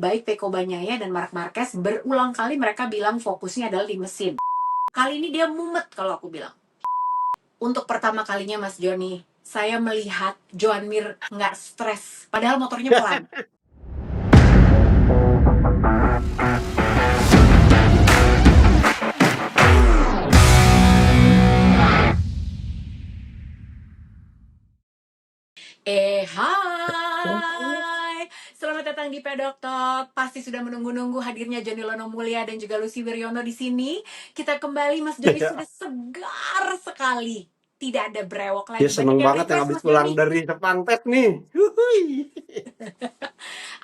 Baik Pecco Bagnaia dan Marc Marquez berulang kali mereka bilang fokusnya adalah di mesin. Kali ini dia mumet kalau aku bilang. Untuk pertama kalinya Mas Joni, saya melihat Joan Mir nggak stres, padahal motornya pelan. Hai, selamat datang di Pedok Talk. Pasti sudah menunggu-nunggu hadirnya Joni Lono Mulia dan juga Lucy Wiryono di sini. Kita kembali, Mas Joni sudah segar sekali. Tidak ada brewok Ya lagi. Banyak seneng yang banget yang request, habis Mas pulang Joni. dari Sepang Pet nih. Huhuy.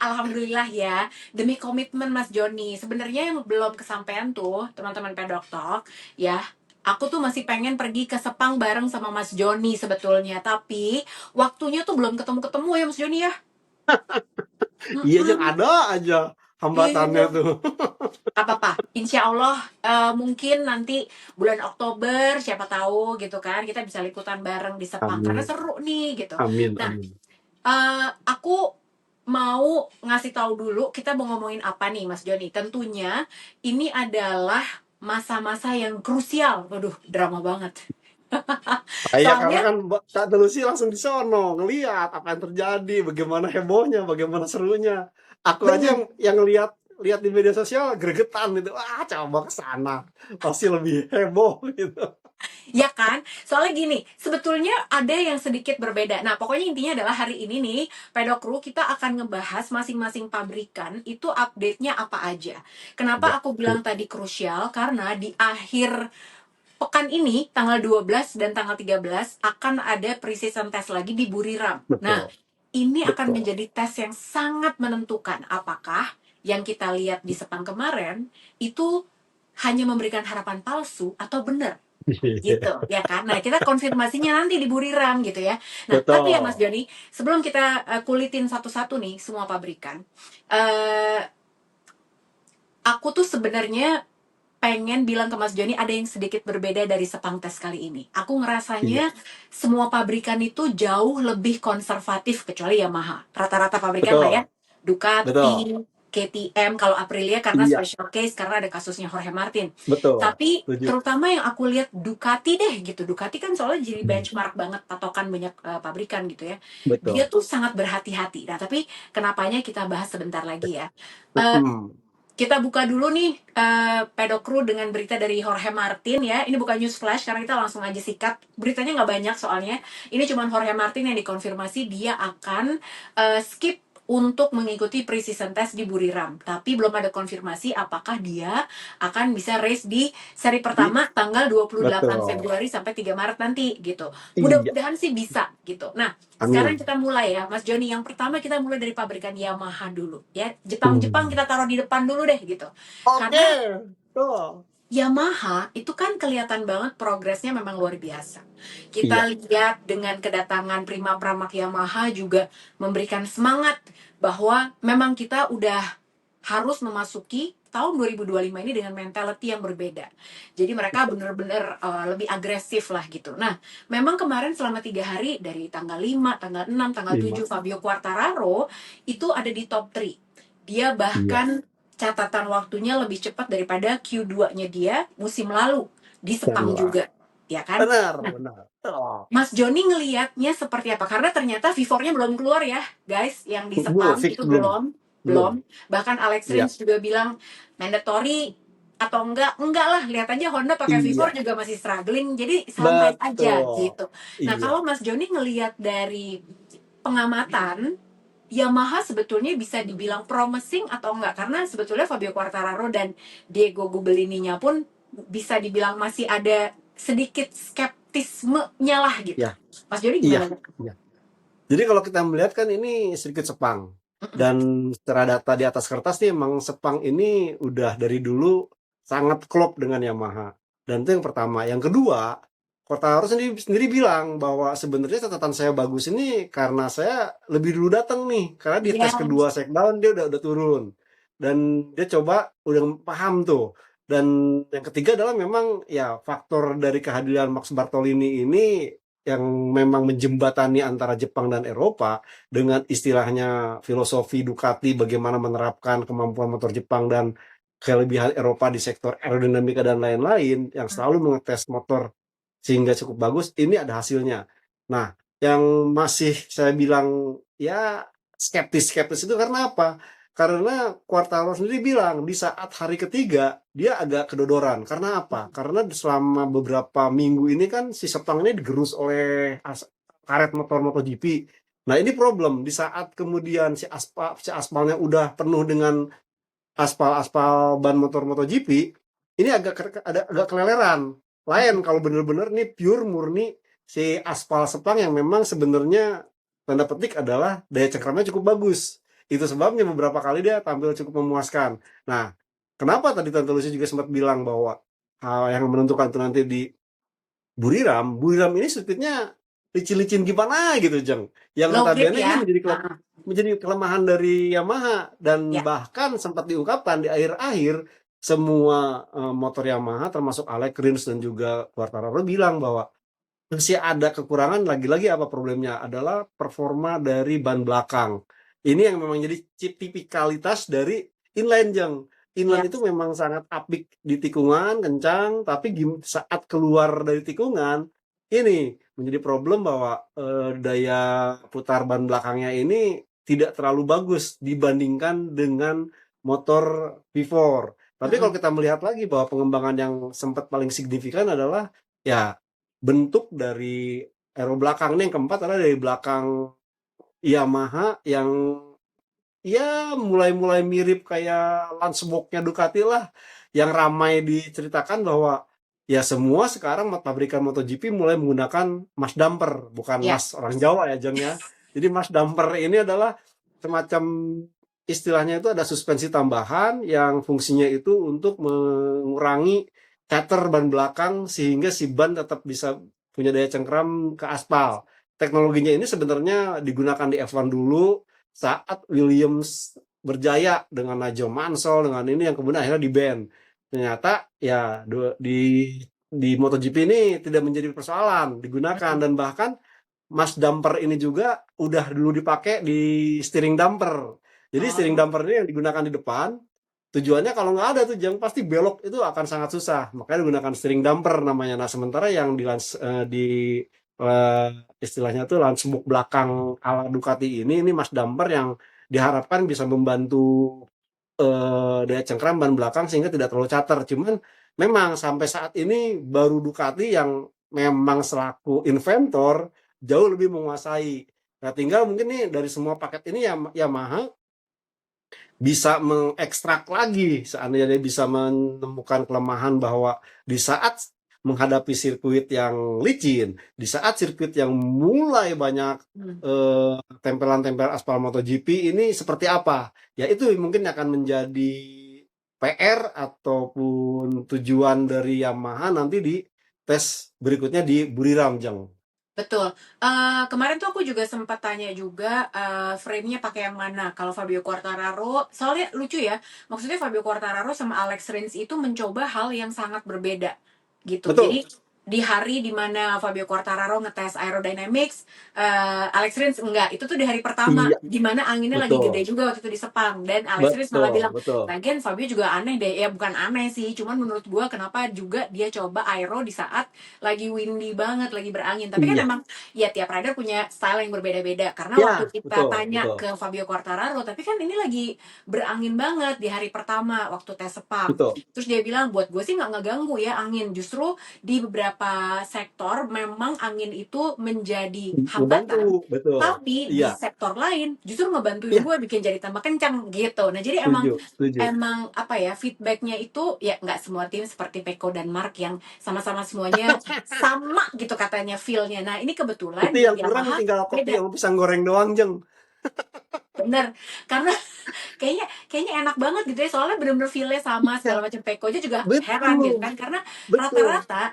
Alhamdulillah ya, demi komitmen Mas Joni. Sebenarnya yang belum kesampaian tuh, teman-teman Pedok Talk, ya. Aku tuh masih pengen pergi ke Sepang bareng sama Mas Joni sebetulnya. Tapi waktunya tuh belum ketemu-ketemu ya Mas Joni ya. Iya Jeng, Mm-mm. ada aja hambatannya Iya, tuh. apa-apa. Insya Allah mungkin nanti bulan Oktober, siapa tahu gitu kan, kita bisa liputan bareng di Sepang karena Amin, seru nih gitu. amin, Nah, amin. aku mau ngasih tahu dulu kita mau ngomongin apa nih Mas Joni. Tentunya ini adalah masa-masa yang krusial. Waduh, drama banget. Ah, iya karena Soalnya kan Kak Delusi langsung di sono ngeliat apa yang terjadi, bagaimana hebohnya, bagaimana serunya. Aku aja bener. yang lihat di media sosial gregetan gitu. Wah, coba ke sana. Pasti lebih heboh gitu. Ya kan? Soalnya gini, sebetulnya ada yang sedikit berbeda. Nah, pokoknya intinya adalah hari ini nih, Pedokru kita akan ngebahas masing-masing pabrikan itu update-nya apa aja. Kenapa Ya, aku bilang tadi krusial? Karena di akhir pekan ini, tanggal 12 dan tanggal 13, akan ada pre-season test lagi di Buriram. Nah, betul, ini akan betul. menjadi tes yang sangat menentukan apakah yang kita lihat di Sepang kemarin itu hanya memberikan harapan palsu atau benar gitu ya kan. Nah, kita konfirmasinya nanti di Buriram gitu ya. Nah, tapi ya Mas Betul. Joni, sebelum kita kulitin satu-satu nih semua pabrikan, eh aku tuh sebenarnya pengen bilang ke Mas Joni ada yang sedikit berbeda dari Sepang Tes kali ini. Aku Iya, ngerasanya semua pabrikan itu jauh lebih konservatif kecuali Yamaha. Rata-rata pabrikan lah ya. betul, betul. Ducati, KTM, kalau Aprilia karena Iya, special case karena ada kasusnya Jorge Martin. betul. Tapi Setuju. terutama yang aku lihat Ducati deh gitu. Ducati kan soalnya jadi benchmark banget patokan banyak pabrikan gitu ya. Dia Betul. tuh sangat berhati-hati. Nah, tapi kenapanya kita bahas sebentar lagi ya. Eh, Mhm. kita buka dulu nih Pedokru dengan berita dari Jorge Martin ya. Ini bukan news flash karena kita langsung aja sikat. Beritanya nggak banyak soalnya. Ini cuma Jorge Martin yang dikonfirmasi dia akan skip untuk mengikuti pre-season test di Buriram. Tapi belum ada konfirmasi apakah dia akan bisa race di seri Di pertama tanggal 28 betul. Februari sampai 3 Maret nanti gitu. Iya, Mudah-mudahan sih bisa gitu. Nah, sekarang amin. kita mulai ya, Mas Joni. Yang pertama kita mulai dari pabrikan Yamaha dulu, ya. Jepang-Jepang Hmm. kita taruh di depan dulu deh gitu. Oke, Karena betul. Yamaha itu kan kelihatan banget progresnya memang luar biasa. Kita Iya, lihat dengan kedatangan Prima Pramak Yamaha juga memberikan semangat bahwa memang kita udah harus memasuki tahun 2025 ini dengan mentality yang berbeda. Jadi mereka betul. benar-benar lebih agresif lah gitu. Nah, memang kemarin selama 3 hari dari tanggal 5, tanggal 6, tanggal 7 5. Fabio Quartararo itu ada di top 3. Dia Iya, bahkan catatan waktunya lebih cepat daripada Q2-nya dia musim lalu di Sepang kedua. juga, ya kan? Benar, Nah, benar. Betul. Mas Joni ngelihatnya seperti apa? Karena ternyata V4-nya belum keluar ya, guys. Yang di Belum Sepang fix itu belum. belum, Belum. belum. Bahkan Alex Iya. Rins juga bilang mandatory atau enggak lah. Lihat aja Honda pakai V4 Iya, juga masih struggling. Jadi santai aja betul. gitu. Nah, Iya. kalau Mas Joni ngelihat dari pengamatan, Yamaha sebetulnya bisa dibilang promising atau enggak? Karena sebetulnya Fabio Quartararo dan Diego Gubelini-nya pun bisa dibilang masih ada sedikit skeptismenya lah gitu. Ya, Mas Joni iya, gimana? iya. Jadi kalau kita melihat kan ini sedikit Sepang. Mm-mm. Dan secara data di atas kertas nih emang Sepang ini udah dari dulu sangat klop dengan Yamaha. Dan itu yang pertama. Yang kedua, Quartararo sendiri bilang bahwa sebenarnya catatan saya bagus ini karena saya lebih dulu datang nih. Karena di tes Iya, kedua shakedown dia udah turun. Dan dia coba udah paham tuh. Dan yang ketiga adalah memang ya faktor dari kehadiran Max Bartolini ini yang memang menjembatani antara Jepang dan Eropa dengan istilahnya filosofi Ducati bagaimana menerapkan kemampuan motor Jepang dan kelebihan Eropa di sektor aerodinamika dan lain-lain yang selalu mengetes motor sehingga cukup bagus, ini ada hasilnya. Nah, yang masih saya bilang ya skeptis-skeptis itu karena apa? Karena Quartararo sendiri bilang di saat hari ketiga dia agak kedodoran. Karena apa? Karena selama beberapa minggu ini kan si Sepang ini digerus oleh karet motor MotoGP. Nah ini problem di saat kemudian si aspalnya udah penuh dengan aspal-aspal ban motor MotoGP, ini agak keleleran. Lain kalau bener-bener nih pure murni si aspal Sepang yang memang sebenarnya tanda petik adalah daya cengkramnya cukup bagus. Itu sebabnya beberapa kali dia tampil cukup memuaskan. Nah, kenapa tadi Tante Lucy juga sempat bilang bahwa hal yang menentukan itu nanti di Buriram ini sirkuitnya licin-licin gimana gitu, Jeng. Yang Low grip notabene ini ya. menjadi kelemahan dari Yamaha dan Ya. bahkan sempat diungkapkan di akhir-akhir semua motor Yamaha termasuk Alex Rins dan juga Quartararo bilang bahwa masih ada kekurangan lagi-lagi apa problemnya adalah performa dari ban belakang. Ini yang memang jadi tipikalitas dari inline Jeng. Ya. Inline itu memang sangat apik di tikungan, kencang, tapi saat keluar dari tikungan ini menjadi problem bahwa daya putar ban belakangnya ini tidak terlalu bagus dibandingkan dengan motor V4. Tapi kalau kita melihat lagi bahwa pengembangan yang sempat paling signifikan adalah ya bentuk dari aero belakang ini yang keempat adalah dari belakang Yamaha yang ya mulai-mulai mirip kayak Lancebox-nya Ducati lah yang ramai diceritakan bahwa ya semua sekarang pabrikan MotoGP mulai menggunakan Mas Damper, bukan Ya. Mas orang Jawa ya Jeng ya. Jadi Mas Damper ini adalah semacam istilahnya itu ada suspensi tambahan yang fungsinya itu untuk mengurangi cater ban belakang sehingga si ban tetap bisa punya daya cengkram ke aspal. Teknologinya ini sebenarnya digunakan di F1 dulu saat Williams berjaya dengan Nigel Mansell dengan ini yang kemudian akhirnya di-ban. Ternyata ya di MotoGP ini tidak menjadi persoalan, digunakan dan bahkan Mas Damper ini juga udah dulu dipakai di steering damper. Jadi steering Oh. damper ini yang digunakan di depan, tujuannya kalau nggak ada tuh yang pasti belok itu akan sangat susah. Makanya digunakan steering damper namanya. Nah sementara yang eh, istilahnya tuh lansbook belakang ala Ducati ini Mas Damper yang diharapkan bisa membantu daya cengkram ban belakang sehingga tidak terlalu cater. Cuman memang sampai saat ini baru Ducati yang memang selaku inventor jauh lebih menguasai. Nah, tinggal mungkin nih dari semua paket ini ya Yamaha bisa mengekstrak lagi seandainya dia bisa menemukan kelemahan bahwa di saat menghadapi sirkuit yang licin, di saat sirkuit yang mulai banyak tempelan-tempelan aspal MotoGP ini seperti apa? Ya itu mungkin akan menjadi PR ataupun tujuan dari Yamaha nanti di tes berikutnya di Buriram, Jeng. Betul. Kemarin tuh aku juga sempat tanya juga, frame-nya pakai yang mana. Kalau Fabio Quartararo, soalnya lucu ya. Maksudnya Fabio Quartararo sama Alex Rins itu mencoba hal yang sangat berbeda gitu. Betul. Jadi di hari dimana Fabio Quartararo ngetes aerodynamics, Alex Rins enggak. Itu tuh di hari pertama, Iya, dimana anginnya lagi betul. gede juga waktu itu di Sepang. Dan Alex Rins malah Betul, bilang, betul. lagian Fabio juga aneh deh. Ya bukan aneh sih, cuman menurut gua kenapa juga dia coba aero di saat lagi windy banget, lagi berangin. Tapi kan Iya. emang ya tiap rider punya style yang berbeda-beda. Karena Ya, waktu kita betul, tanya betul. ke Fabio Quartararo, tapi kan ini lagi berangin banget di hari pertama waktu tes Sepang. Betul. Terus dia bilang, buat gue sih nggak ngeganggu ya angin. Justru di beberapa sektor memang angin itu menjadi Ngebantu, hambatan. betul. Tapi di Iya, sektor lain justru ngebantuin iya, gue bikin jadi tambah kencang gitu. Nah jadi emang setuju, setuju. emang apa ya feedbacknya itu ya nggak semua tim seperti Peko dan Mark yang sama-sama semuanya sama gitu katanya feel-nya. Nah, ini kebetulan Itu di yang kurang Yamaha tinggal kopi beda. sama pisang goreng doang, Jeng. Bener. Karena kayaknya kayaknya enak banget gitu ya. Soalnya bener-bener feel-nya sama Iya, segala macam. Peko aja juga heran gitu betul, kan. Karena betul. rata-rata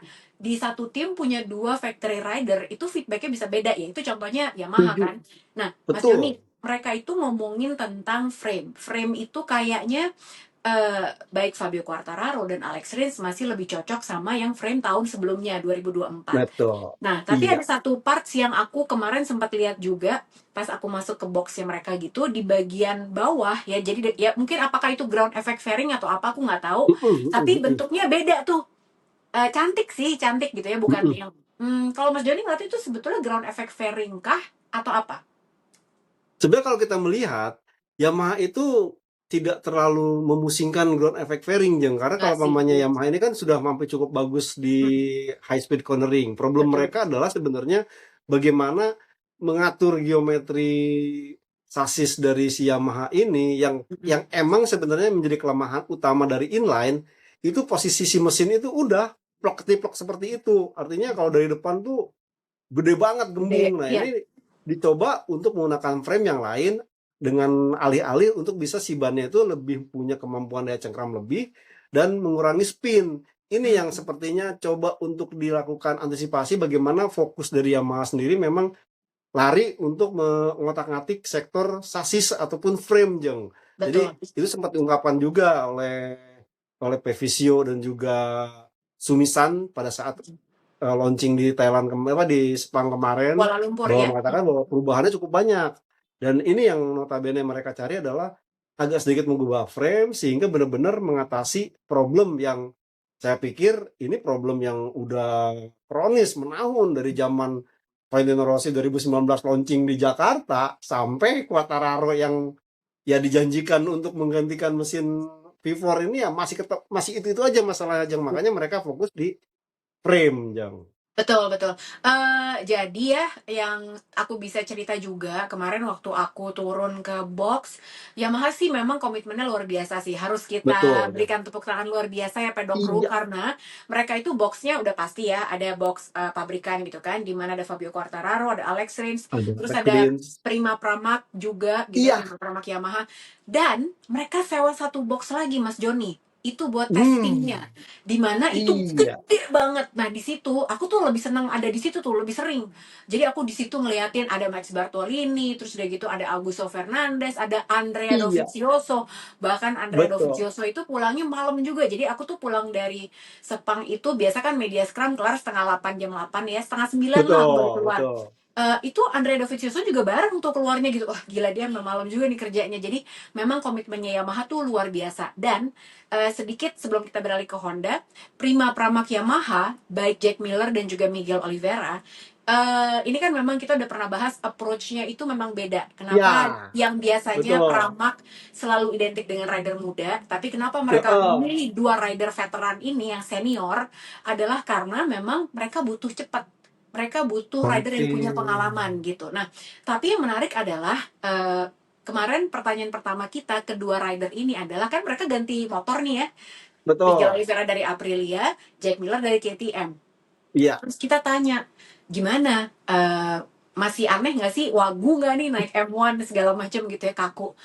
di satu tim punya dua factory rider itu feedbacknya bisa beda ya. Itu contohnya Yamaha Setuju, kan. Nah, Mas Joni, betul. mereka itu ngomongin tentang frame. Frame itu kayaknya baik Fabio Quartararo dan Alex Rins masih lebih cocok sama yang frame tahun sebelumnya 2024. Betul. Nah, tapi Iya. ada satu parts yang aku kemarin sempat lihat juga pas aku masuk ke boxnya mereka gitu di bagian bawah ya. Jadi ya mungkin apakah itu ground effect fairing atau apa aku nggak tahu. Tapi bentuknya beda tuh. Cantik sih, cantik gitu ya, bukan yang kalau Mas Joni ngeliat itu sebetulnya ground effect fairing kah atau apa? Sebenarnya kalau kita melihat Yamaha itu tidak terlalu memusingkan ground effect fairing, Jeng. Karena Enggak kalau sih. pamannya Yamaha ini kan sudah mampu cukup bagus di Mm, high speed cornering. Problem betul. mereka adalah sebenarnya bagaimana mengatur geometri sasis dari si Yamaha ini yang Mm-mm. emang sebenarnya menjadi kelemahan utama dari inline itu posisi si mesin itu udah plok-ketiplok seperti itu. Artinya kalau dari depan tuh gede banget Gede, gembung. Nah, ya. ini dicoba untuk menggunakan frame yang lain dengan alih-alih untuk bisa si bannya itu lebih punya kemampuan daya cengkram lebih dan mengurangi spin. Ini yang Mm. sepertinya coba untuk dilakukan antisipasi bagaimana fokus dari Yamaha sendiri memang lari untuk mengotak-ngatik sektor sasis ataupun frame, Jeng. Jadi Betul. itu sempat diungkapkan juga oleh oleh Pevisio dan juga Sumisan pada saat launching di Thailand di Sepang kemarin Kuala Lumpur bahwa ya. mengatakan bahwa perubahannya cukup banyak dan ini yang notabene mereka cari adalah agak sedikit mengubah frame sehingga benar-benar mengatasi problem yang saya pikir ini problem yang udah kronis menahun dari zaman Valentino Rossi 2019 launching di Jakarta sampai Quartararo yang ya dijanjikan untuk menggantikan mesin V4 ini ya masih itu aja masalahnya, Jang. Makanya mereka fokus di frame, Jang. Betul, betul. Jadi ya, yang aku bisa cerita juga, kemarin waktu aku turun ke box, Yamaha sih memang komitmennya luar biasa sih. Harus kita Betul, Jang. berikan tepuk tangan luar biasa ya pedok kru, Iya, karena mereka itu boxnya udah pasti ya, ada box pabrikan gitu kan, di mana ada Fabio Quartararo, ada Alex Rins, ada terus ada McLean. Prima Pramac juga gitu ya, Iya, Prima Pramac Yamaha. Dan mereka sewa satu box lagi, Mas Joni. Itu buat testingnya, hmm, dimana itu iya, gede banget. Nah di situ aku tuh lebih senang ada di situ tuh lebih sering. Jadi aku di situ ngeliatin ada Max Bartolini, terus udah gitu ada Augusto Fernandes, ada Andrea iya, Dovizioso. Bahkan Andrea betul, Dovizioso itu pulangnya malam juga. Jadi aku tuh pulang dari Sepang itu biasa kan media scrum kelar setengah 8 jam 8 ya, setengah 9 lah baru betul, keluar. betul. Itu Andrea Dovizioso juga bareng tuh keluarnya gitu. Wah gila dia malam juga nih kerjanya. Jadi memang komitmennya Yamaha tuh luar biasa. Dan sedikit sebelum kita beralih ke Honda, Prima Pramac Yamaha, baik Jack Miller dan juga Miguel Oliveira, ini kan memang kita udah pernah bahas approach-nya itu memang beda. Kenapa Ya, yang biasanya betul. Pramac selalu identik dengan rider muda, tapi kenapa mereka Heeh, memilih dua rider veteran ini yang senior adalah karena memang mereka butuh cepat. Mereka butuh rider oke. yang punya pengalaman gitu. Nah, tapi yang menarik adalah kemarin pertanyaan pertama kita kedua rider ini adalah kan mereka ganti motor nih ya. Miguel Betul. Oliveira dari Aprilia, Jack Miller dari KTM. Iya, Terus kita tanya, gimana? Masih aneh nggak sih? Wagu nggak nih naik M1 segala macam gitu ya kaku.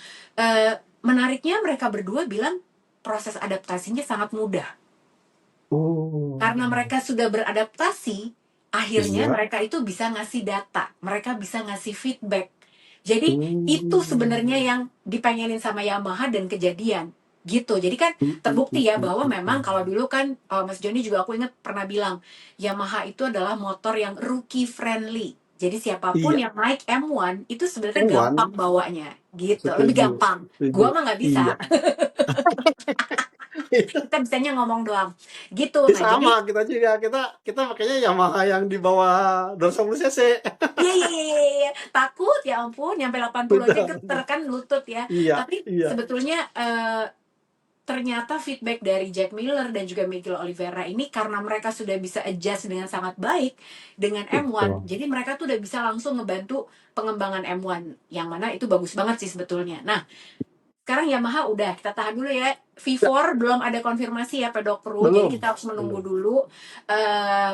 Menariknya mereka berdua bilang proses adaptasinya sangat mudah. oh, Karena mereka sudah beradaptasi, akhirnya iya, mereka itu bisa ngasih data, mereka bisa ngasih feedback. Jadi itu sebenarnya oh, yang dipengenin sama Yamaha dan kejadian gitu. Jadi kan terbukti ya bahwa memang kalau dulu kan Mas Joni juga aku ingat pernah bilang Yamaha itu adalah motor yang rookie friendly. Jadi siapapun iya, yang naik M1 itu sebenarnya gampang M1, bawanya gitu, lebih setuju, gampang. setuju, Gua mah nggak iya. bisa. Kita bisanya ngomong doang. Gitu. Ini Nah, sama jadi kita juga, kita pakainya Yamaha yang di bawah 250 cc. iya iya iya iya iya. Takut ya ampun nyampe 80 aja Betul, geter kan lutut ya. iya, Tapi iya, sebetulnya ternyata feedback dari Jack Miller dan juga Miguel Oliveira ini karena mereka sudah bisa adjust dengan sangat baik dengan M1. betul. Jadi mereka tuh udah bisa langsung ngebantu pengembangan M1 yang mana itu bagus banget sih sebetulnya. Nah, sekarang Yamaha udah kita tahan dulu ya. Ya, V4 belum ada konfirmasi ya pedok kru. Jadi belum, kita harus menunggu belum. dulu.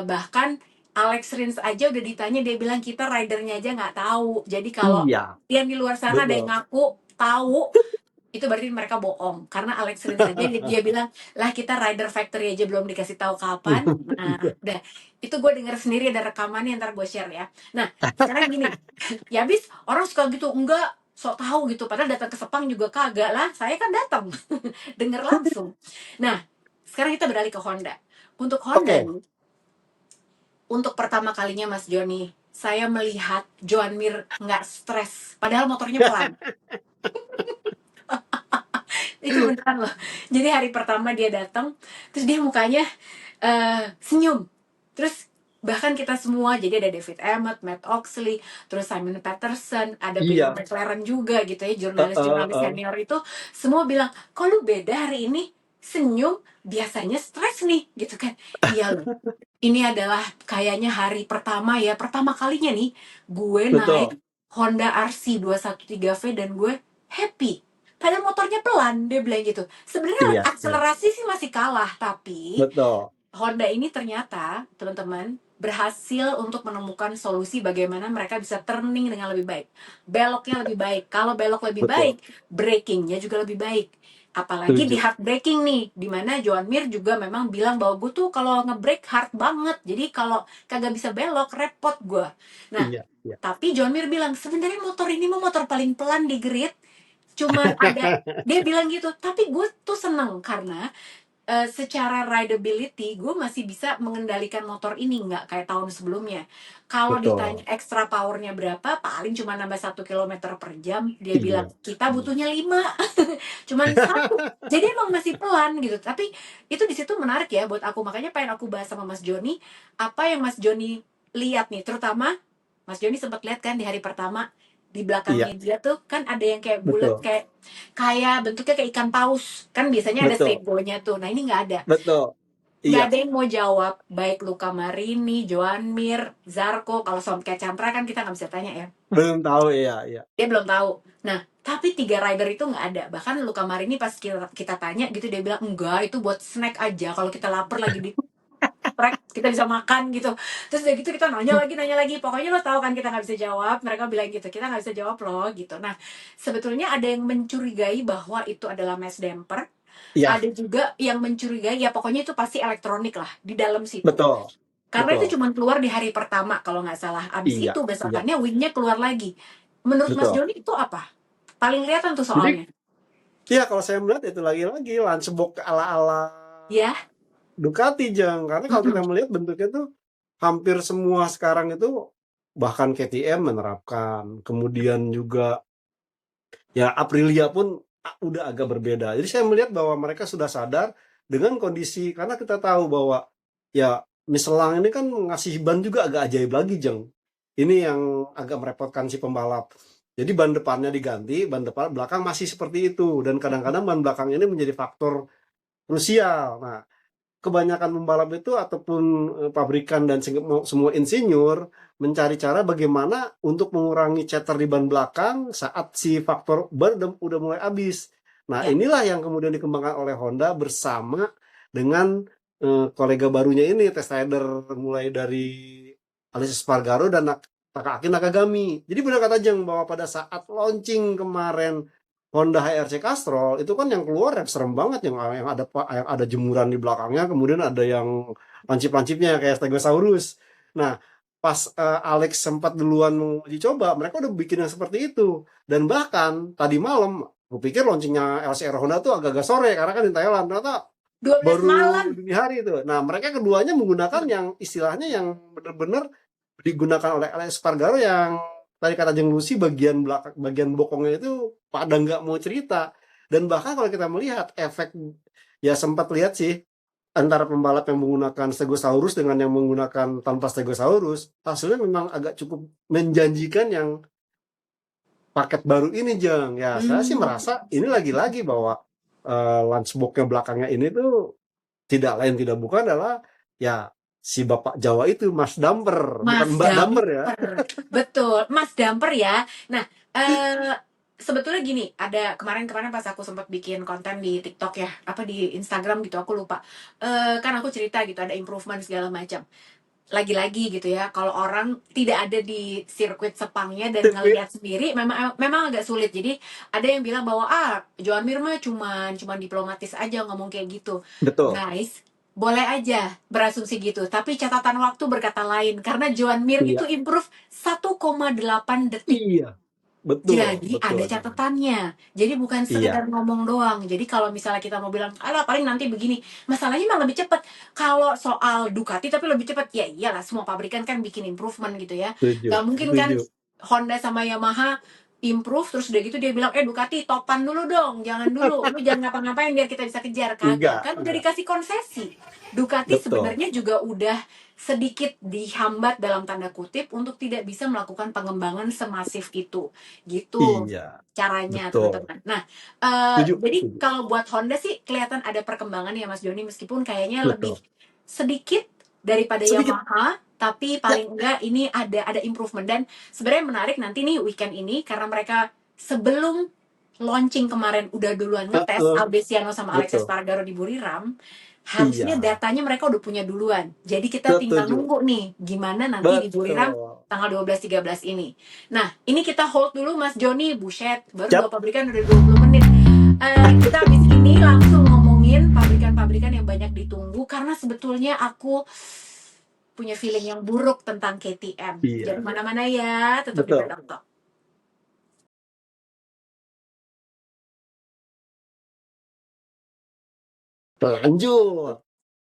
Bahkan Alex Rins aja udah ditanya dia bilang kita ridernya aja nggak tahu. Jadi kalau Iya, yang di luar sana ada yang betul. ngaku tahu itu berarti mereka bohong karena Alex Rins aja dia bilang lah kita rider factory aja belum dikasih tahu kapan. Nah udah itu gue denger sendiri ada rekamannya ntar gue share ya. Nah sekarang gini ya habis orang suka gitu enggak sok tahu gitu. Padahal datang ke Sepang juga kagak lah. Saya kan datang denger langsung. Nah, sekarang kita beralih ke Honda. Untuk Honda Oke. nih, untuk pertama kalinya Mas Joni, saya melihat Joan Mir nggak stres, padahal motornya pelan. Itu beneran loh. Jadi hari pertama dia datang, terus dia mukanya senyum. Terus bahkan kita semua, jadi ada David Emmett, Matt Oxley, terus Simon Patterson, ada Peter Iya. McLaren juga gitu ya, Eh, eh, jurnalis-jurnalis eh. senior itu semua bilang, kok lu beda hari ini, senyum, biasanya stres nih, gitu kan. Iya loh, ini adalah kayaknya hari pertama ya, pertama kalinya nih, gue naik Betul. Honda RC 213V dan gue happy. Padahal motornya pelan, dia bilang gitu. Sebenarnya Iya, iya. akselerasi sih masih kalah, tapi Betul. Honda ini ternyata, teman-teman, berhasil untuk menemukan solusi bagaimana mereka bisa turning dengan lebih baik. Beloknya lebih baik. Kalau belok lebih Betul. baik, brakingnya juga lebih baik. Apalagi di Setuju. hard braking nih, dimana Joan Mir juga memang bilang bahwa gue tuh kalau nge-brake hard banget. Jadi kalau kagak bisa belok, repot gue. Nah, Iya, iya. tapi Joan Mir bilang, sebenarnya motor ini mah motor paling pelan di grid. Cuman ada, dia bilang gitu, tapi gue tuh seneng karena secara rideability gue masih bisa mengendalikan motor ini, nggak kayak tahun sebelumnya. Kalau ditanya Betul. extra powernya berapa, paling cuma nambah 1 km/jam. Dia bilang Iya. kita Iya. butuhnya 5, cuman 1. Jadi emang masih pelan gitu. Tapi itu di situ menarik ya buat aku. Makanya pengen aku bahas sama Mas Joni. Apa yang Mas Joni lihat nih, terutama Mas Joni sempat lihat kan di hari pertama di belakangnya Iya. dia tuh kan ada yang kayak bulat, Betul. kayak kayak bentuknya kayak ikan paus kan, biasanya ada Betul. segonya tuh. Nah, ini Betul. nggak Iya. ada yang mau jawab, baik Luca Marini, Joan Mir, Zarco. Kalau soal kayak Chandra kan kita nggak bisa tanya ya, Belum tahu. Iya, iya. dia belum tahu. Nah, tapi 3 rider itu nggak ada. Bahkan Luca Marini pas kita tanya gitu, dia bilang enggak, itu buat snack aja, kalau kita lapar lagi di track kita bisa makan gitu. Terus udah gitu kita nanya lagi, pokoknya lo tahu kan kita nggak bisa jawab. Mereka bilang gitu, kita nggak bisa jawab loh gitu. Nah, sebetulnya ada yang mencurigai bahwa itu adalah mass damper, Iya. ada juga yang mencurigai ya pokoknya itu pasti elektronik lah di dalam situ. Betul. Karena Betul. itu cuma keluar di hari pertama kalau nggak salah. Abis Iya. itu Iya. besokannya wingnya keluar lagi. Menurut Mas Betul. Joni itu apa? Paling kelihatan tuh Jadi, soalnya. ya kalau saya melihat itu lagi-lagi Lancebook ala-ala Ya. Ducati, Jang. Karena kalau kita Mm-mm. melihat bentuknya tuh hampir semua sekarang itu, bahkan KTM menerapkan, kemudian juga ya Aprilia pun udah agak berbeda. Jadi saya melihat bahwa mereka sudah sadar dengan kondisi, karena kita tahu bahwa ya Michelin ini kan ngasih ban juga agak ajaib lagi, Jeng. Ini yang agak merepotkan si pembalap. Jadi ban depannya diganti, ban depan belakang masih seperti itu, dan kadang-kadang ban belakang ini menjadi faktor krusial. Nah, kebanyakan pembalap itu ataupun pabrikan dan semua insinyur mencari cara bagaimana untuk mengurangi chatter di ban belakang saat si faktor ban udah mulai habis. Nah, Ya. inilah yang kemudian dikembangkan oleh Honda bersama dengan kolega barunya ini, Test Rider, mulai dari Alessio Spargaro dan Takaaki Nakagami. Jadi benar kata Jeng bahwa pada saat launching kemarin Honda HRC Castrol itu kan yang keluar yang serem banget, yang ada jemuran di belakangnya, kemudian ada yang lancip-lancipnya kayak Stegosaurus. Nah, pas Alex sempat duluan menguji coba, mereka udah bikin yang seperti itu. Dan bahkan tadi malam, gue pikir launchingnya LCR Honda tuh agak-agak sore karena kan di Thailand, ternyata 12 baru malam. dini hari itu. Nah, mereka keduanya menggunakan yang istilahnya yang benar-benar digunakan oleh Alex Spargaro, yang tadi kata Jeng Lucy bagian belakang, bagian bokongnya itu pada nggak mau cerita. Dan bahkan kalau kita melihat efek, ya sempat lihat sih antara pembalap yang menggunakan Stegosaurus dengan yang menggunakan tanpa Stegosaurus, hasilnya memang agak cukup menjanjikan yang paket baru ini, Jeng. Ya, saya sih Hmm. merasa ini lagi-lagi bahwa lunchbox-nya belakangnya ini tuh tidak lain tidak bukan adalah ya si Bapak Jawa itu, Mas Damper, bukan Mas Mbak Damper ya. Damper. Betul, Mas Damper ya. Nah, eh sebetulnya gini, ada kemarin-kemarin pas aku sempat bikin konten di TikTok ya, apa di Instagram gitu, aku lupa. Kan aku cerita gitu, ada improvement segala macam. Lagi-lagi gitu ya, kalau orang tidak ada di sirkuit Sepangnya dan Sirkuit. ngelihat sendiri, memang memang agak sulit. Jadi ada yang bilang bahwa Joan Mir mah cuman diplomatis aja ngomong kayak gitu. Betul. Guys, boleh aja berasumsi gitu, tapi catatan waktu berkata lain karena Joan Mir itu Iya. improve 1,8 detik. Iya. betul, Jadi ada betul, Jon. catatannya. Jadi bukan sekedar Iya, ngomong doang. Jadi kalau misalnya kita mau bilang, alah paling nanti begini, masalahnya mah lebih cepet. Kalau soal Ducati tapi lebih cepet, ya iyalah semua pabrikan kan bikin improvement gitu ya. setuju, Gak mungkin kan setuju. Honda sama Yamaha improve terus udah gitu dia bilang, Ducati topan dulu dong, jangan dulu, lu jangan ngapa-ngapain biar kita bisa kejar. Kagak, Enggak, kan udah enggak. dikasih konsesi. Ducati Betul. sebenarnya juga udah sedikit dihambat dalam tanda kutip untuk tidak bisa melakukan pengembangan semasif itu gitu Iya, caranya betul. teman-teman. Nah, Setuju, jadi setuju. kalau buat Honda sih kelihatan ada perkembangan ya Mas Joni meskipun kayaknya lebih Betul. sedikit daripada Sedikit. Yamaha, tapi Ya, paling enggak ini ada improvement. Dan sebenarnya menarik nanti nih weekend ini karena mereka sebelum launching kemarin udah duluan ngetes heeh, Albesiano sama Alex betul. Espargaro di Buriram, harusnya Iya, datanya mereka udah punya duluan. Jadi kita tinggal setuju. nunggu nih gimana nanti di Buriram Betul. tanggal 12-13 ini. Nah, ini kita hold dulu Mas Joni, buset, baru dua Cap. pabrikan udah 20 menit. Kita habis ini langsung ngomongin pabrikan-pabrikan yang banyak ditunggu karena sebetulnya aku punya feeling yang buruk tentang KTM. Jangan Iya, mana-mana ya, tetap di betul. Pedok Talk. Lanjut.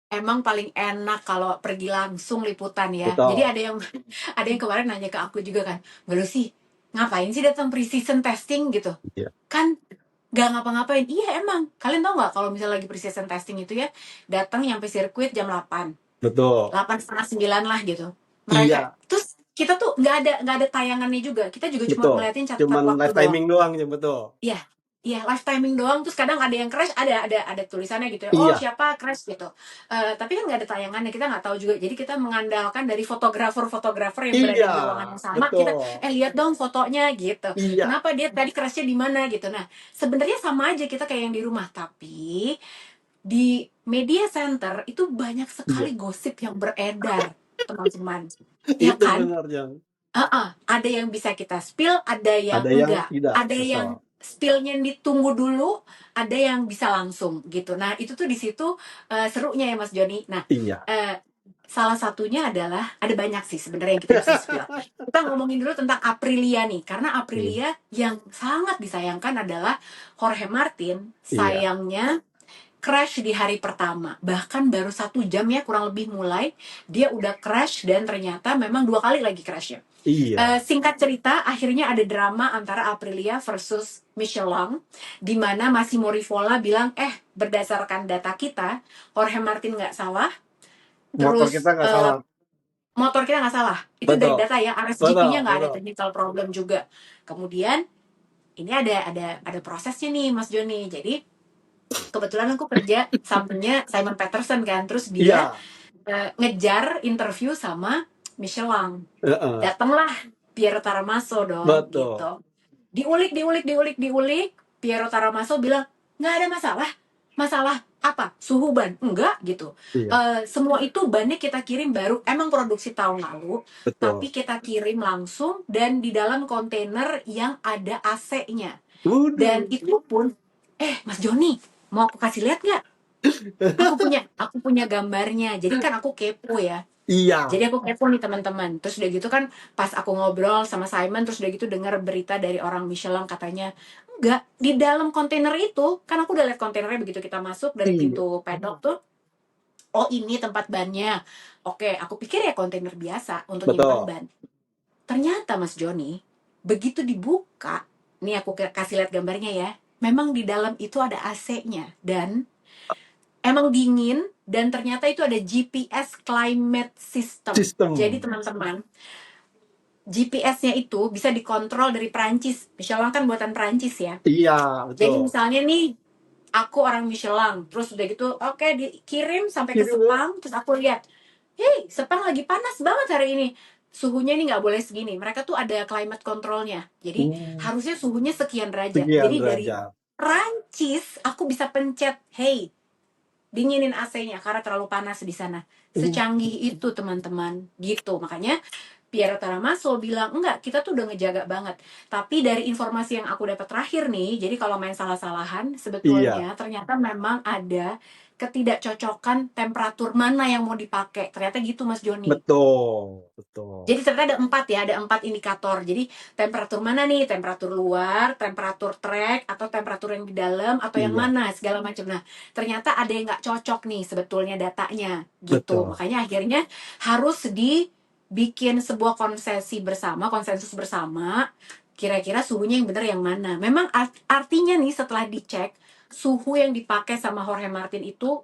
Emang paling enak kalau pergi langsung liputan ya. Jadi Betul. ada yang kemarin nanya ke aku juga kan, "Mbak Lucy, ngapain sih datang pre-season testing gitu? Iya, Kan nggak ngapa-ngapain." Iya emang. Kalian tahu nggak kalau misalnya lagi pre-season testing itu ya, datang nyampe sirkuit jam 8, betul. 8 setengah 9 lah gitu. Mereka Iya, terus kita tuh nggak ada tayangannya juga. Kita juga cuma betul. ngeliatin catatan Cuman waktu live doang. timing doang ya, betul. Iya, iya live timing doang. Terus kadang ada yang crash, ada tulisannya gitu ya. Oh Iya, siapa crash gitu. Tapi kan nggak ada tayangannya, kita nggak tahu juga. Jadi kita mengandalkan dari fotografer-fotografer yang berada iya, di ruangan yang sama. Kita betul. lihat dong fotonya gitu. Iya, Kenapa dia tadi crashnya di mana gitu. Nah sebenarnya sama aja kita kayak yang di rumah, tapi di media center itu banyak iya. sekali gosip yang beredar, teman-teman. Ya Itu kan? benar, Jan. Heeh, ada yang bisa kita spill, ada yang Ada yang enggak. tidak, Ada yang betul. spillnya ditunggu dulu, ada yang bisa langsung gitu. Nah, itu tuh di situ serunya ya Mas Joni. Nah, Iya. eh, salah satunya adalah ada banyak sih sebenarnya yang kita bisa spill. Kita ngomongin dulu tentang Aprilia nih, karena Hmm, Aprilia yang sangat disayangkan adalah Jorge Martin. iya, Sayangnya crash di hari pertama, bahkan baru 1 jam ya kurang lebih mulai dia udah crash dan ternyata memang 2 kali lagi crashnya. iya. Singkat cerita, akhirnya ada drama antara Aprilia versus Michelin, di mana Massimo Rivola bilang, berdasarkan data kita, Jorge Martin nggak salah, Motor kita terus nggak salah. motor kita nggak salah. Itu dari Betul, data ya, betul, RSGP-nya nggak ada betul. technical problem juga. Kemudian ini ada prosesnya nih, Mas Joni. Jadi kebetulan aku kerja sampingnya Simon Peterson kan, terus dia Iya, ngejar interview sama Michelin. heeh, Datanglah Piero Taramaso dong betul. gitu. Diulik. Piero Taramaso bilang nggak ada masalah. Masalah apa? Suhu ban? Enggak gitu. Iya, Semua itu bannya kita kirim baru. Emang produksi tahun lalu, betul. tapi kita kirim langsung dan di dalam kontainer yang ada AC-nya. Waduh. Dan itu pun, Mas Joni, mau aku kasih lihat nggak? Aku punya gambarnya. Jadi kan aku kepo ya. Iya, Jadi aku kepo nih teman-teman. Terus udah gitu kan pas aku ngobrol sama Simon, terus udah gitu dengar berita dari orang Michelin katanya, enggak, di dalam kontainer itu, kan aku udah lihat kontainernya begitu kita masuk dari iya, pintu pedok tuh, oh ini tempat bannya. Oke, aku pikir ya kontainer biasa untuk nyimpan betul. ban. Ternyata Mas Joni, begitu dibuka, nih aku kasih lihat gambarnya ya, memang di dalam itu ada AC-nya dan emang dingin dan ternyata itu ada GPS climate system. Jadi Sistem. teman-teman, GPS-nya itu bisa dikontrol dari Prancis. Michelin kan buatan Prancis ya. Iya, Jadi betul. misalnya nih, aku orang Michelin, terus udah gitu, oke dikirim sampai ke Kirim ya. Sepang, terus aku lihat, hey, Sepang lagi panas banget hari ini. Suhunya ini nggak boleh segini. Mereka tuh ada climate controlnya. Jadi harusnya suhunya sekian derajat. Sekian Jadi dari derajat. Prancis, aku bisa pencet, hey, dinginin AC-nya karena terlalu panas di sana. Uh, Secanggih itu teman-teman, gitu. Makanya Piero Taramaso bilang, enggak, kita tuh udah ngejaga banget. Tapi dari informasi yang aku dapat terakhir nih, jadi kalau main salah-salahan, iya, sebetulnya ternyata memang ada ketidakcocokan temperatur mana yang mau dipakai. Ternyata gitu Mas Joni. Betul, betul. Jadi ternyata ada 4 ya, ada 4 indikator. Jadi temperatur mana nih? Temperatur luar, temperatur track, atau temperatur yang di dalam, atau yang Iya, mana, segala macam. Nah, ternyata ada yang nggak cocok nih sebetulnya datanya, gitu. betul. Makanya akhirnya harus dibikin sebuah konsensus bersama, kira-kira suhunya yang benar yang mana. Memang artinya nih setelah dicek, suhu yang dipakai sama Jorge Martin itu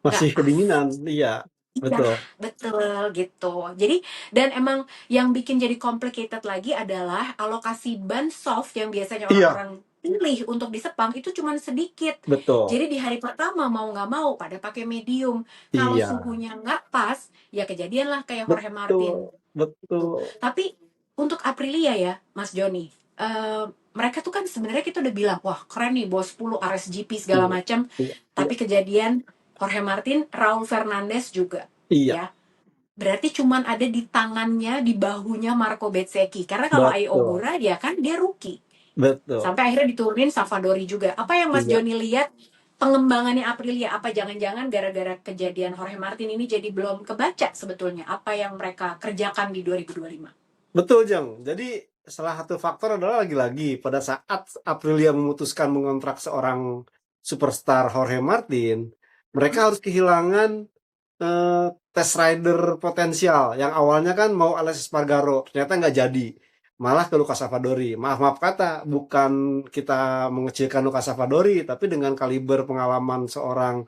nggak Masih pas. kedinginan, iya, Iya, betul. betul gitu. Jadi dan emang yang bikin jadi complicated lagi adalah alokasi ban soft yang biasanya Iya, orang-orang pilih untuk di Sepang itu cuman sedikit. betul. Jadi di hari pertama mau nggak mau pada pakai medium. Kalau Iya, suhunya nggak pas, ya kejadian lah kayak Jorge Martin. betul, Tuh. betul. Tapi untuk Aprilia ya, Mas Joni, mereka tuh kan sebenarnya kita udah bilang, wah keren nih bos 10 RSGP segala Iya, macam. iya, iya, Tapi kejadian Jorge Martin, Raul Fernandez juga, iya, ya. Berarti cuman ada di tangannya, di bahunya Marco Bezzecchi. Karena kalau Ai betul, Ogura dia kan dia rookie. betul. Sampai akhirnya diturunin Savadori juga. Apa yang Mas Iya. Joni lihat pengembangannya Aprilia? Apa jangan-jangan gara-gara kejadian Jorge Martin ini jadi belum kebaca sebetulnya apa yang mereka kerjakan di 2025? Betul, Jang. Jadi salah satu faktor adalah lagi-lagi pada saat Aprilia memutuskan mengontrak seorang superstar Jorge Martin, mereka harus kehilangan test rider potensial yang awalnya kan mau Alex Espargaro, ternyata nggak jadi. Malah ke Lukas Savadori. Maaf-maaf kata, bukan kita mengecilkan Lukas Savadori, tapi dengan kaliber pengalaman seorang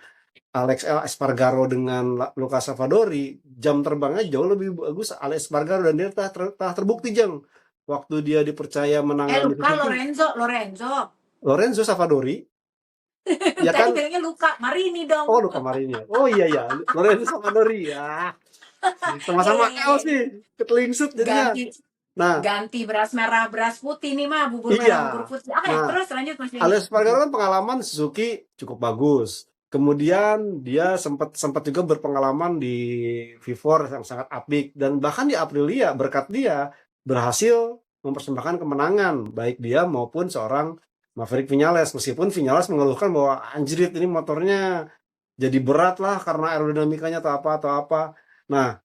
Alex Espargaro dengan Lukas Savadori, jam terbangnya jauh lebih bagus Alex Espargaro dan dia telah terbukti Jang. Waktu dia dipercaya menangani Luka Suzuki, Lorenzo. Lorenzo Savadori, ya Tadi kan? bilangnya Luka Marini Oh, dong. luka Marini. Oh iya ya, Lorenzo Savadori ya. Iya, Sama-sama iya, iya, L iya. sih, ketelingsut jadinya. Ganti Nah, ganti beras merah, beras putih nih mah, bubur merah, bubur iya. putih. Oke, Nah, terus lanjut Mas Joni. Alex Espargaro kan pengalaman Suzuki cukup bagus. Kemudian dia sempat sempat juga berpengalaman di V4 yang sangat apik dan bahkan di Aprilia berkat dia berhasil mempersembahkan kemenangan baik dia maupun seorang Maverick Vinales, meskipun Vinales mengeluhkan bahwa anjrit ini motornya jadi berat lah karena aerodinamikanya atau apa. Nah,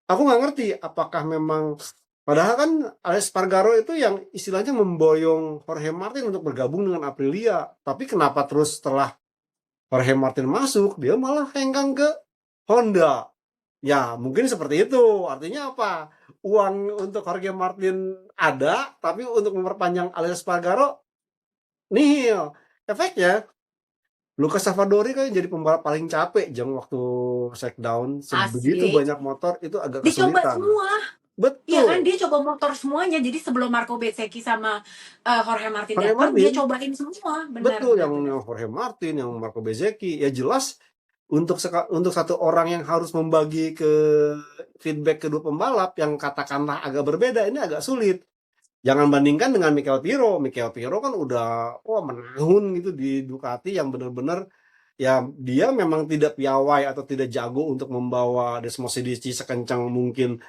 aku nggak ngerti apakah memang padahal kan Alex Espargaro itu yang istilahnya memboyong Jorge Martin untuk bergabung dengan Aprilia. Tapi kenapa terus setelah Jorge Martin masuk, dia malah hengkang ke Honda? Ya, mungkin seperti itu. Artinya apa? Uang untuk Jorge Martin ada, tapi untuk memperpanjang Alex Espargaro nihil. Efeknya, Lukas Savadori kan jadi pembalap paling capek jam waktu shakedown. Sebegitu Asik. banyak motor itu agak Dicoba kesulitan. semua. Iya kan, Betul. dia coba motor semuanya. Jadi sebelum Marco Bezzecchi sama Jorge Martin Jorge datang, dia Martin, cobain semua. Benar, betul, benar, yang benar. Jorge Martin, yang Marco Bezzecchi, ya jelas untuk satu orang yang harus membagi ke feedback kedua pembalap yang katakanlah agak berbeda, ini agak sulit. Jangan bandingkan dengan Michael Piro. Michael Piro kan udah menahun gitu di Ducati yang benar-benar ya dia memang tidak piawai atau tidak jago untuk membawa Desmosedici sekencang mungkin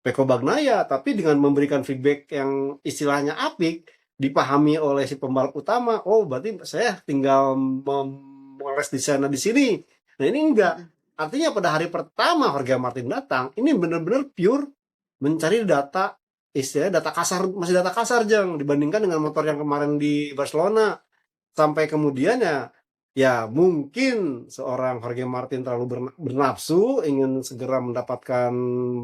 Peko Bagnaia, tapi dengan memberikan feedback yang istilahnya apik, dipahami oleh si pembalap utama, oh berarti saya tinggal memoles di sana di sini. Nah ini enggak. Mm-mm. Artinya pada hari pertama Jorge Martin datang, ini benar-benar pure mencari data, istilahnya data kasar, masih data kasar Jang, dibandingkan dengan motor yang kemarin di Barcelona. Sampai kemudian ya mungkin seorang Jorge Martin terlalu bernafsu ingin segera mendapatkan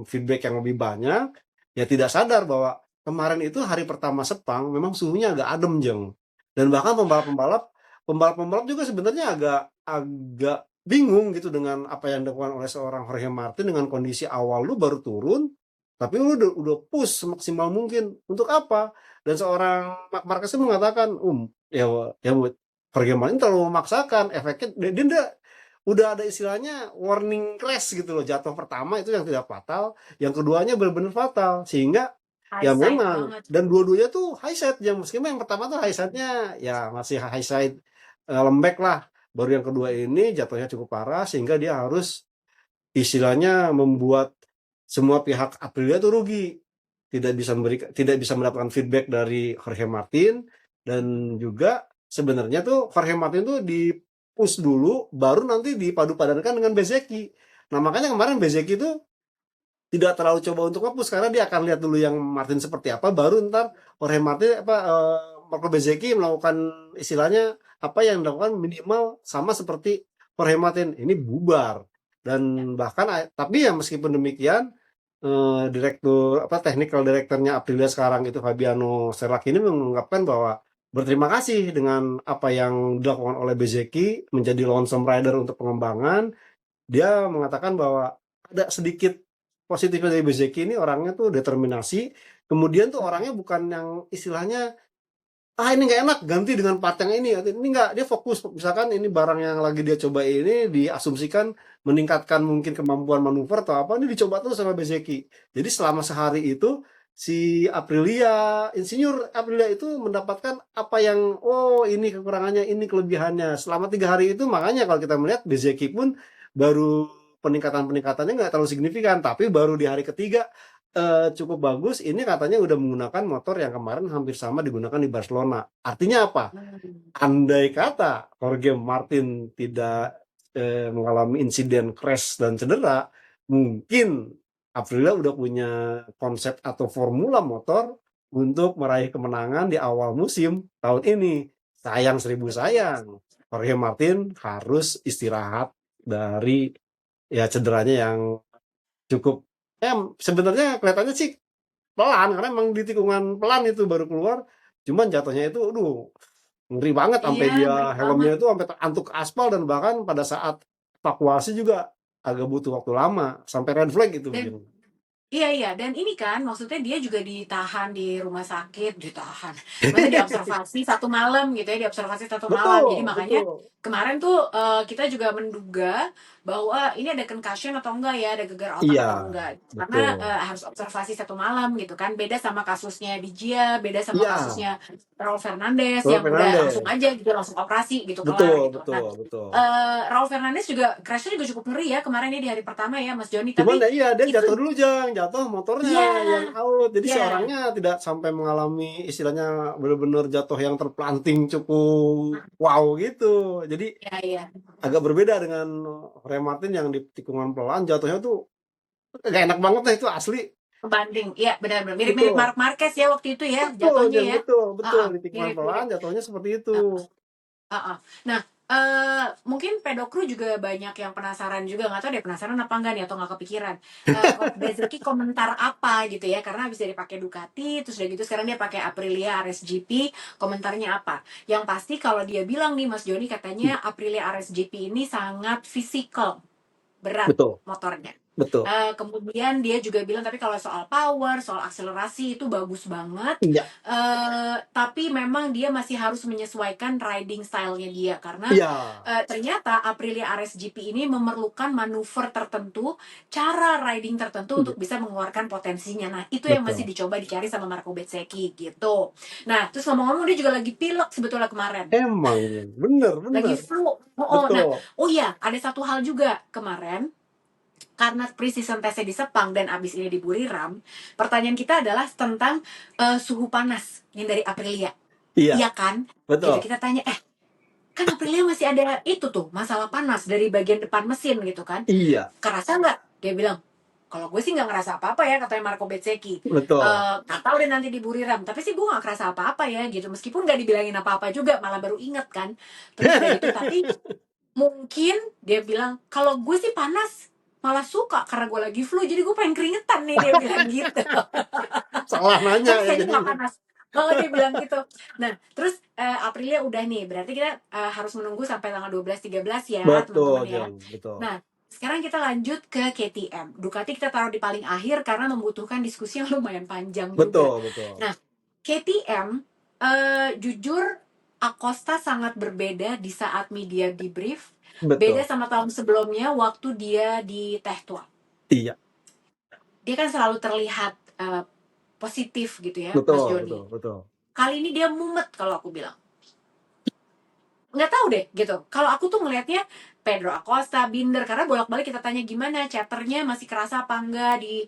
feedback yang lebih banyak, ya tidak sadar bahwa kemarin itu hari pertama Sepang memang suhunya agak adem Jeng, dan bahkan pembalap-pembalap juga sebenarnya agak agak bingung gitu dengan apa yang dilakukan oleh seorang Jorge Martin dengan kondisi awal lu baru turun tapi lu udah push semaksimal mungkin untuk apa, dan seorang Mark Marquez mengatakan ya ya Pergemain terlalu memaksakan, efeknya dia udah ada istilahnya warning crash gitu loh, jatuh pertama itu yang tidak fatal, yang keduanya benar-benar fatal, sehingga ya Eyesight memang banget. dan dua-duanya tuh high side yang meskipun yang pertama tuh high side-nya ya masih high side lembek lah, baru yang kedua ini jatuhnya cukup parah sehingga dia harus istilahnya membuat semua pihak Aprilia tuh rugi, tidak bisa mendapatkan feedback dari Jorge Martin, dan juga sebenarnya tuh Jorge Martin tuh push dulu, baru nanti dipadu-padankan dengan Bezzecchi. Nah makanya kemarin Bezzecchi itu tidak terlalu coba untuk nge-push karena dia akan lihat dulu yang Martin seperti apa, baru ntar Jorge Martin Marco Bezzecchi melakukan istilahnya apa yang dilakukan minimal sama seperti Jorge Martin, ini bubar. Dan bahkan tapi ya meskipun demikian direktur technical directornya Aprilia sekarang itu Fabiano Serlak ini mengungkapkan bahwa berterima kasih dengan apa yang dilakukan oleh Bezzecchi menjadi lonesome rider untuk pengembangan. Dia mengatakan bahwa ada sedikit positifnya dari Bezzecchi, ini orangnya tuh determinasi, kemudian tuh orangnya bukan yang istilahnya ini nggak enak ganti dengan part yang ini nggak, dia fokus misalkan ini barang yang lagi dia coba ini diasumsikan meningkatkan mungkin kemampuan manuver atau apa, ini dicoba terus sama Bezzecchi. Jadi selama sehari itu si Insinyur Aprilia itu mendapatkan apa yang ini kekurangannya, ini kelebihannya selama 3 hari itu. Makanya kalau kita melihat Bezzecchi pun baru peningkatannya nggak terlalu signifikan, tapi baru di hari ketiga cukup bagus. Ini katanya udah menggunakan motor yang kemarin hampir sama digunakan di Barcelona. Artinya apa? Andai kata Jorge Martin tidak mengalami insiden crash dan cedera, mungkin Aprilia udah punya konsep atau formula motor untuk meraih kemenangan di awal musim tahun ini. Sayang seribu sayang, Jorge Martin harus istirahat dari cederanya yang cukup sebenarnya kelihatannya sih pelan, karena emang di tikungan pelan itu baru keluar, cuman jatuhnya itu ngeri banget sampai Iya, dia ngeri helmnya banget. itu sampai terantuk aspal, dan bahkan pada saat evakuasi juga agak butuh waktu lama sampai red flag itu Dan begini. iya, dan ini kan maksudnya dia juga ditahan di rumah sakit, maksudnya diobservasi 1 malam gitu ya, diobservasi 1 malam. Jadi Betul, makanya betul. kemarin tuh kita juga menduga bahwa ini ada concussion atau enggak ya, ada gegar otak Iya, atau enggak. Karena betul. harus observasi 1 malam gitu kan. Beda sama kasusnya di Gia, beda sama Iya, kasusnya Raul Fernandez Raul yang udah langsung Fernandez. aja gitu, langsung operasi gitu, kelar Betul, gitu. Nah, betul, betul. Raul Fernandez juga crashnya juga cukup ngeri ya kemarin ini di hari pertama ya Mas Joni. Cuman Tapi ya dia itu jatuh dulu, jatuh motornya iya, yang out. Jadi si iya. orangnya tidak sampai mengalami istilahnya benar-benar jatuh yang terpelanting cukup wow gitu. Jadi Iya, iya. agak berbeda dengan Ray Martin yang di tikungan pelan jatuhnya tuh gak enak banget lah, itu asli. Pembanding. Iya, benar-benar mirip-mirip Betul. Marc Marquez ya waktu itu ya Betul, jatuhnya Jen, ya. betul, betul. Heeh, Di tikungan pelan mirip-mirip. jatuhnya seperti itu. Heeh, heeh. Nah, mungkin pedokru juga banyak yang penasaran juga, nggak tahu deh penasaran apa enggak nih atau nggak kepikiran. Bezzecchi komentar apa gitu ya, karena habis dari pakai Ducati, terus udah gitu sekarang dia pakai Aprilia RSGP, komentarnya apa? Yang pasti kalau dia bilang nih Mas Joni katanya Aprilia RSGP ini sangat fisikal, berat Betul, motornya. betul. Kemudian dia juga bilang tapi kalau soal power, soal akselerasi itu bagus banget. Iya, Tapi memang dia masih harus menyesuaikan riding style-nya dia karena iya, ternyata Aprilia RSGP ini memerlukan manuver tertentu, cara riding tertentu iya, untuk bisa mengeluarkan potensinya. Nah, itu yang masih betul. dicoba dicari sama Marco Bezzecchi gitu. Nah, terus ngomong-ngomong dia juga lagi pilek sebetulnya kemarin. Emang, bener, Lagi bener. flu. Nah, Betul. oh iya, ada satu hal juga kemarin karena pre-season testnya di Sepang dan abis ini di Buriram, pertanyaan kita adalah tentang suhu panas yang dari Aprilia. Iya, Iya kan? Gitu betul. kita tanya, kan Aprilia masih ada itu tuh masalah panas dari bagian depan mesin gitu kan? Iya, Kerasa nggak? Dia bilang, kalau gue sih nggak ngerasa apa-apa ya katanya Marco Bezzecchi. betul. Nggak tahu deh nanti di Buriram, tapi sih gue nggak kerasa apa-apa ya gitu. Meskipun nggak dibilangin apa-apa juga, malah baru inget kan. Terus udah gitu, tapi mungkin dia bilang kalau gue sih panas malah suka karena gue lagi flu jadi gue pengen keringetan nih dia bilang gitu. Salah nanya Tapi ya kayaknya nggak jadinya. panas. Oh dia bilang gitu. Nah terus Aprilia udah nih berarti kita harus menunggu sampai tanggal 12-13 ya Betul, teman-teman ya. Jen, betul. Nah sekarang kita lanjut ke KTM. Ducati kita taruh di paling akhir karena membutuhkan diskusi yang lumayan panjang juga. Betul, betul. Nah KTM jujur Acosta sangat berbeda di saat media debrief. Beda Betul. sama tahun sebelumnya waktu dia di Teh Tua. Iya, Dia kan selalu terlihat positif gitu ya, Mas betul, Joni. betul, betul. Kali ini dia mumet kalau aku bilang. nggak tahu deh gitu. Kalau aku tuh ngelihatnya Pedro Acosta, Binder, karena bolak-balik kita tanya gimana chatternya masih kerasa apa enggak di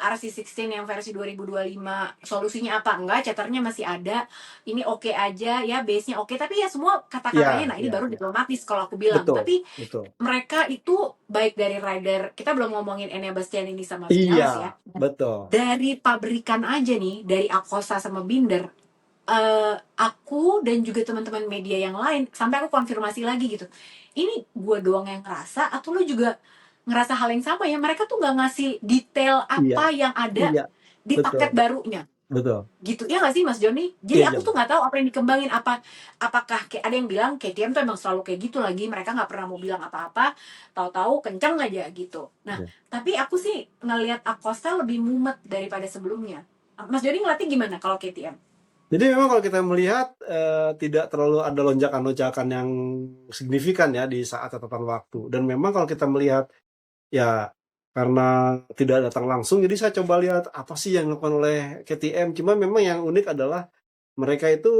RC16 yang versi 2025, solusinya apa enggak, chatternya masih ada, ini oke aja ya, base-nya oke, tapi ya semua Iya, kata-katanya, nah ini iya, baru iya. diplomatis kalau aku bilang. Betul, Tapi betul. mereka itu baik dari rider, kita belum ngomongin Enea Bastianini sama Iya, Vinales ya, betul. dari pabrikan aja nih, dari Acosta sama Binder, aku dan juga teman-teman media yang lain sampai aku konfirmasi lagi gitu, ini gue doang yang ngerasa atau lu juga ngerasa hal yang sama ya, mereka tuh nggak ngasih detail Iya, apa yang ada iya, di betul, paket barunya betul. gitu ya nggak sih Mas Joni? Jadi Iya, aku Jeng. tuh nggak tahu apa yang dikembangin, apakah kayak ada yang bilang KTM tuh emang selalu kayak gitu lagi, mereka nggak pernah mau bilang apa-apa, tahu-tahu kenceng aja gitu. Nah Iya. tapi aku sih ngelihat Acosta lebih mumet daripada sebelumnya. Mas Joni ngelatih gimana kalau KTM? Jadi memang kalau kita melihat tidak terlalu ada lonjakan-lonjakan yang signifikan ya di saat catatan waktu. Dan memang kalau kita melihat ya karena tidak datang langsung, jadi saya coba lihat apa sih yang dilakukan oleh KTM. Cuma memang yang unik adalah mereka itu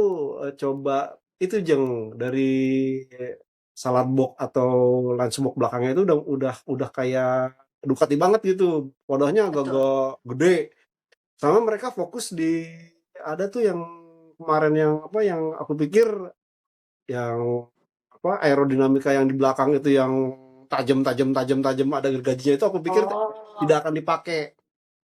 coba itu Jeng dari salad box atau lunch box belakangnya itu udah kayak Ducati banget gitu. Wadahnya Betul. agak-agak gede. Sama mereka fokus di ada tuh yang kemarin yang apa yang aku pikir yang apa aerodinamika yang di belakang itu yang tajam ada gergajinya itu aku pikir tidak Oh. akan dipakai.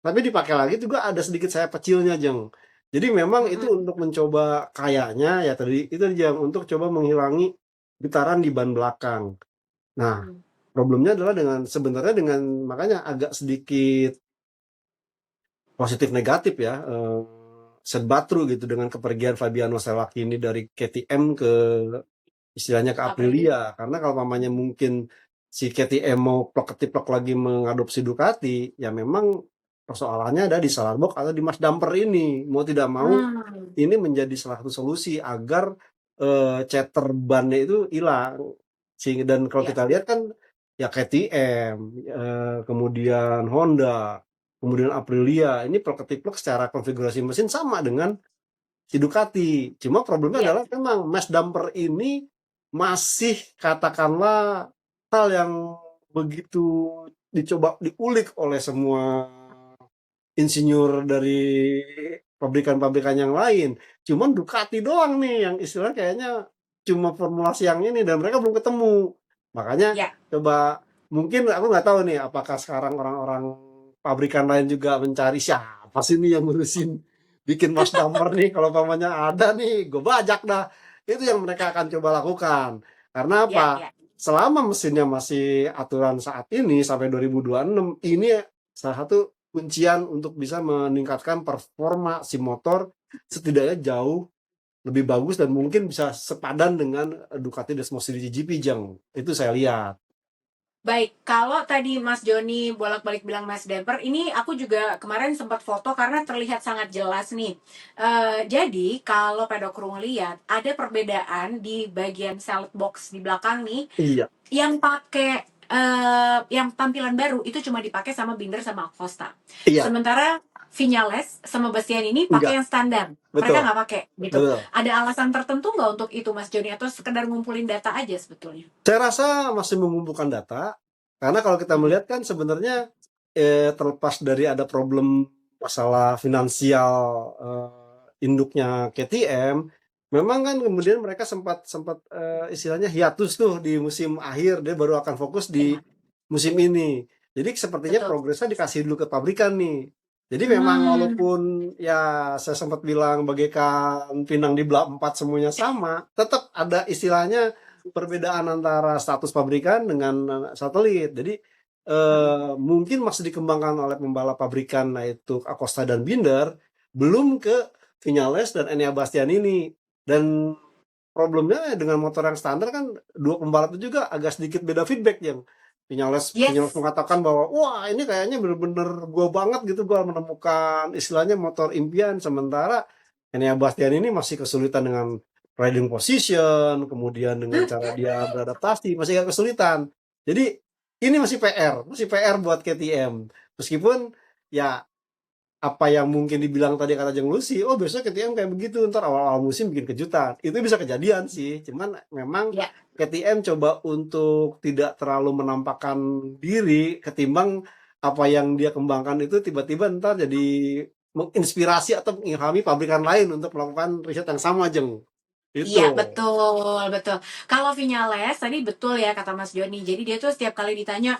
Tapi dipakai lagi juga ada sedikit sayap kecilnya, Jeng. Jadi memang itu Mm-mm. untuk mencoba kayaknya ya tadi itu Jeng untuk coba menghilangi getaran di ban belakang. Nah, Mm-mm. problemnya adalah sebenarnya dengan makanya agak sedikit positif negatif ya setbatru gitu dengan kepergian Fabiano Sellacchini dari KTM ke istilahnya ke Aprilia. Aprilia karena kalau mamanya mungkin si KTM mau plok lagi mengadopsi Ducati ya memang persoalannya ada di Salarbox atau di Mas Damper ini mau tidak mau Hmm. ini menjadi salah satu solusi agar ceter bannya itu hilang sehingga dan kalau Ya. kita lihat kan ya KTM kemudian Honda kemudian Aprilia ini plek secara konfigurasi mesin sama dengan si Ducati. Cuma problemnya Ya. adalah memang mass damper ini masih katakanlah hal yang begitu dicoba diulik oleh semua insinyur dari pabrikan-pabrikan yang lain. Cuman Ducati doang nih yang istilahnya kayaknya cuma formulasi yang ini dan mereka belum ketemu. Makanya Ya. coba mungkin aku nggak tahu nih apakah sekarang orang-orang pabrikan lain juga mencari siapa sih nih yang ngurusin bikin Mas Damper nih kalau pamannya ada nih gue bajak dah. Itu yang mereka akan coba lakukan. Karena Ya. apa? Ya. Selama mesinnya masih aturan saat ini sampai 2026 ini salah satu kuncian untuk bisa meningkatkan performa si motor setidaknya jauh lebih bagus dan mungkin bisa sepadan dengan Ducati Desmos di GP Jeng. Itu saya lihat. Baik, kalau tadi Mas Joni bolak-balik bilang Mas Demper, ini aku juga kemarin sempat foto karena terlihat sangat jelas nih. Jadi kalau pedokru ngeliat ada perbedaan di bagian salad box di belakang nih, Iya, yang pakai yang tampilan baru itu cuma dipakai sama Binder sama Acosta. iya, Sementara Viñales sama Bastian ini enggak, pakai yang standar. Mereka betul, nggak pakai gitu. betul. Ada alasan tertentu nggak untuk itu Mas Joni atau sekedar ngumpulin data aja sebetulnya? Saya rasa masih mengumpulkan data karena kalau kita Mm-mm. melihat kan sebenarnya terlepas dari ada problem masalah finansial induknya KTM, memang kan kemudian mereka sempat sempat istilahnya hiatus tuh di musim akhir dia baru akan fokus di Ya, musim ini. Jadi sepertinya betul. progresnya dikasih dulu ke pabrikan nih. Jadi memang Hmm. walaupun ya saya sempat bilang bagaikan pinang di belah empat semuanya sama, tetap ada istilahnya perbedaan antara status pabrikan dengan satelit. Jadi Mm-mm. mungkin masih dikembangkan oleh pembalap pabrikan yaitu Acosta dan Binder, belum ke Viñales dan Enea Bastianini. Dan problemnya dengan motor yang standar kan dua pembalap itu juga agak sedikit beda feedback yang Viñales Yes. mengatakan bahwa wah ini kayaknya bener-bener gua banget gitu gua menemukan istilahnya motor impian sementara Enea Bastian ini masih kesulitan dengan riding position kemudian dengan cara dia beradaptasi masih agak kesulitan jadi ini masih PR buat KTM meskipun ya apa yang mungkin dibilang tadi kata Jeng Lucy, oh besok KTM kayak begitu, ntar awal-awal musim bikin kejutan. Itu bisa kejadian sih, cuman memang Ya, KTM coba untuk tidak terlalu menampakkan diri ketimbang apa yang dia kembangkan itu tiba-tiba ntar jadi menginspirasi atau mengilhami pabrikan lain untuk melakukan riset yang sama, Jeng. iya Itu. betul betul. Kalau Vinyales tadi betul ya kata Mas Joni. Jadi dia tuh setiap kali ditanya,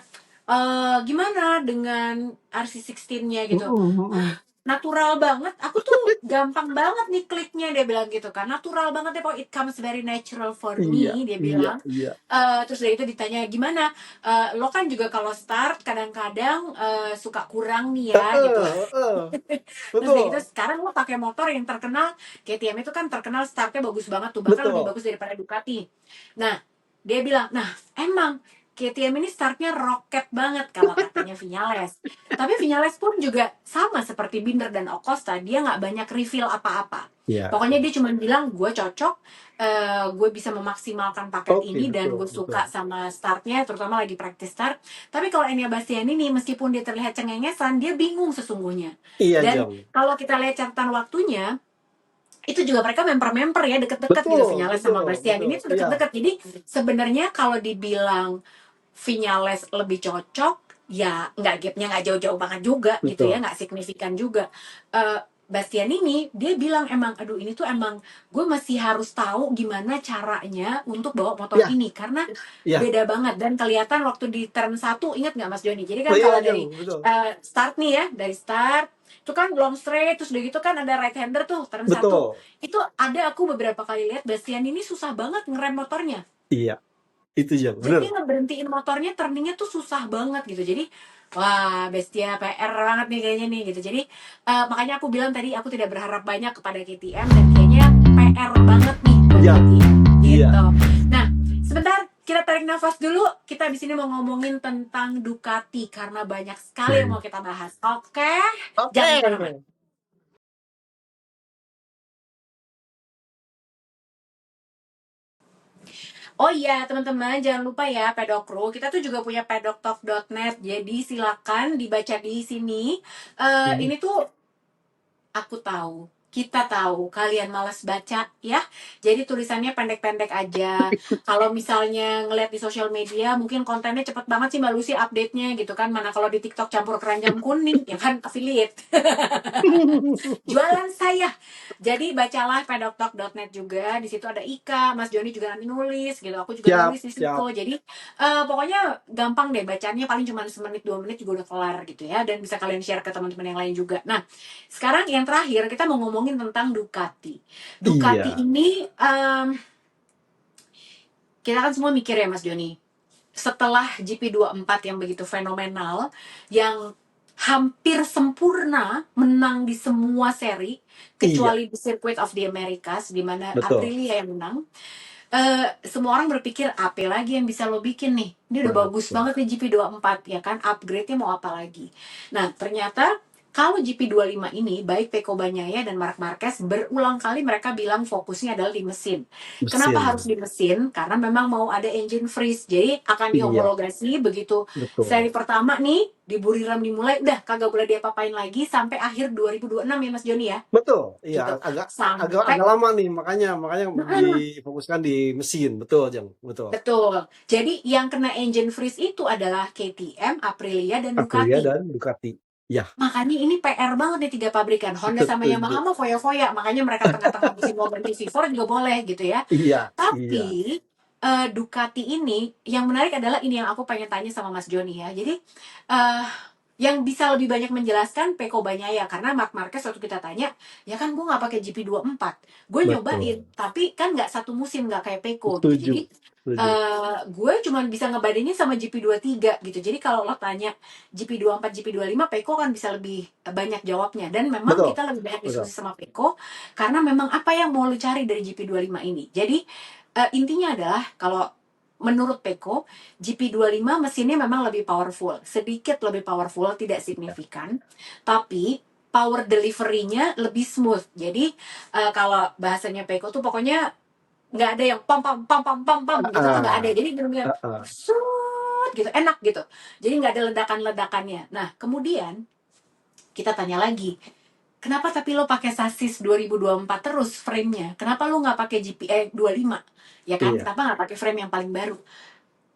gimana dengan RC16-nya gitu. Mm-mm, mm-mm. Natural banget, aku tuh gampang banget nih kliknya, dia bilang gitu kan, natural banget ya, pokoknya it comes very natural for Iya, me, dia iya, bilang. iya. Terus dari itu ditanya gimana, lo kan juga kalau start kadang-kadang suka kurang nih ya gitu. Heeh, heeh. Terus dari gitu Betul, sekarang lo pakai motor yang terkenal, KTM itu kan terkenal startnya bagus banget tuh, bahkan lebih betul. bagus daripada Ducati. Nah, dia bilang, nah emang KTM ini startnya roket banget kalau katanya Viñales. Tapi Viñales pun juga sama seperti Binder dan Acosta, dia nggak banyak reveal apa-apa. Iya, Pokoknya iya. dia cuma bilang gue cocok, gue bisa memaksimalkan paket Oke, ini dan betul, gue betul. suka sama startnya, terutama lagi practice start. Tapi kalau Enya Bastian ini meskipun dia terlihat cengengesan, dia bingung sesungguhnya. Iya, Dan Jong. kalau kita lihat catatan waktunya, itu juga mereka member-member ya, deket-deket gitu. Betul, Viñales sama betul, Bastian betul. ini tuh Iya, deket-deket. Jadi sebenarnya kalau dibilang Viñales lebih cocok, ya nggak gapnya nggak jauh-jauh banget juga gitu ya, betul. nggak signifikan juga. Bastian ini dia bilang emang, aduh ini tuh emang gue masih harus tahu gimana caranya untuk bawa motor Iya, ini karena iya. beda banget dan kelihatan waktu di turn satu, ingat nggak Mas Joni? Jadi Oh kan iya, kalau dari Jong, betul. start nih ya, dari start itu kan long straight, terus udah gitu kan ada right hander tuh turn satu, Betul. itu ada aku beberapa kali lihat Bastian ini susah banget ngerem motornya. Iya, itu Jong, Jadi bener. dia ngeberhentiin motornya, turningnya tuh susah banget gitu. Jadi wah bestia PR banget nih kayaknya nih gitu. Jadi makanya aku bilang tadi aku tidak berharap banyak kepada KTM dan kayaknya PR banget nih buat Iya, KTM iya. gitu. Nah sebentar kita tarik nafas dulu. Kita di sini mau ngomongin tentang Ducati karena banyak sekali yang mau kita bahas. Oke, Oke. jangan kemana-mana. Oh iya, teman-teman, jangan lupa ya Pedok Crew. Kita tuh juga punya pedoktalk.net. Jadi silakan dibaca di sini. Hmm. Ini tuh aku tahu, kita tahu kalian malas baca ya. Jadi tulisannya pendek-pendek aja. Kalau misalnya ngeliat di sosial media, mungkin kontennya cepet banget sih Mbak Lucy update-nya gitu kan. Mana kalau di TikTok campur keranjang kuning, ya kan affiliate. Jualan saya. Jadi bacalah pedoktalk.net juga. Di situ ada Ika, Mas Joni juga nanti nulis gitu. Aku juga Siap, nulis di situ. siap. Jadi pokoknya gampang deh bacanya, paling cuma semenit 2 menit juga udah kelar gitu ya. Dan bisa kalian share ke teman-teman yang lain juga. Nah, sekarang yang terakhir kita mau ngomongin tentang Ducati. Ducati Iya, ini kita kan semua mikir ya Mas Joni, setelah GP24 yang begitu fenomenal, yang hampir sempurna menang di semua seri, iya, kecuali di Circuit of the Americas, di mana betul, Aprilia yang menang. Semua orang berpikir, apa lagi yang bisa lo bikin nih? Ini udah bagus betul. banget nih GP24, ya kan? Upgrade-nya mau apa lagi? Nah, ternyata kalau GP25 ini, baik Pecco Bagnaia dan Marc Marquez berulang kali mereka bilang fokusnya adalah di mesin. Kenapa Mesin. harus di mesin? Karena memang mau ada engine freeze. Jadi akan Iya, dihomologasi begitu betul. seri pertama nih, di Buriram dimulai, udah kagak boleh diapa-apain lagi sampai akhir 2026 ya Mas Joni ya? Betul. Iya, Gitu. agak agak Sampai agak lama nih, makanya makanya difokuskan di mesin. Betul, Jeng. Betul. betul. Jadi yang kena engine freeze itu adalah KTM, Aprilia, dan Aprilia Ducati. dan Ducati. Ya, Makanya ini PR banget nih tiga pabrikan. Honda sama Yamaha setuju. mah foya-foya. Makanya mereka tengah-tengah musim mau ganti V4 juga boleh gitu ya. Iya, iya. Tapi Ducati ini yang menarik adalah ini yang aku pengen tanya sama Mas Joni ya. Jadi eh yang bisa lebih banyak menjelaskan Pecco Bagnaia karena Marc Marquez waktu kita tanya, ya kan gue nggak pakai GP24, gue nyobain, Betul. tapi kan nggak satu musim nggak kayak Pecco gitu. Setuju. Jadi Setuju. gue cuma bisa ngebandingin sama GP23 gitu. Jadi kalau lo tanya GP24, GP25, Pecco kan bisa lebih banyak jawabnya. Dan memang Betul. kita lebih banyak Betul. diskusi sama Pecco karena memang apa yang mau lo cari dari GP25 ini. Jadi intinya adalah kalau menurut Pecco, GP25 mesinnya memang lebih powerful, sedikit lebih powerful, tidak signifikan, tapi power delivery-nya lebih smooth. Jadi kalau bahasanya Pecco tuh pokoknya nggak ada yang pam pam pam pam pam pam gitu tuh nggak ada. Ah, Jadi benar-benar ah, ah. gitu, enak gitu. Jadi nggak ada ledakan-ledakannya. Nah kemudian Kita tanya lagi, kenapa tapi lo pakai sasis 2024 terus frame-nya? Kenapa lo nggak pakai GPE 25? Ya kan? Iya. Kenapa nggak pakai frame yang paling baru?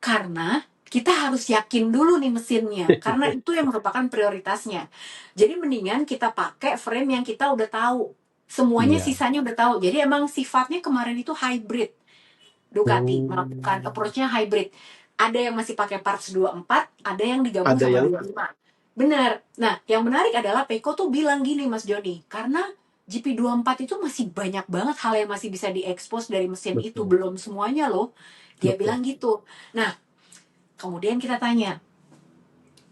Karena kita harus yakin dulu nih mesinnya, karena itu yang merupakan prioritasnya. Jadi mendingan kita pakai frame yang kita udah tahu. Semuanya Iya. sisanya udah tahu. Jadi emang sifatnya kemarin itu hybrid. Ducati Hmm, melakukan approach-nya hybrid. Ada yang masih pakai parts 24, ada yang digabung ada sama yang 25. Benar. Nah, yang menarik adalah Peko tuh bilang gini Mas Joni, karena GP24 itu masih banyak banget hal yang masih bisa diekspos dari mesin itu, betul, belum semuanya loh. Dia betul. bilang gitu. Nah, kemudian kita tanya,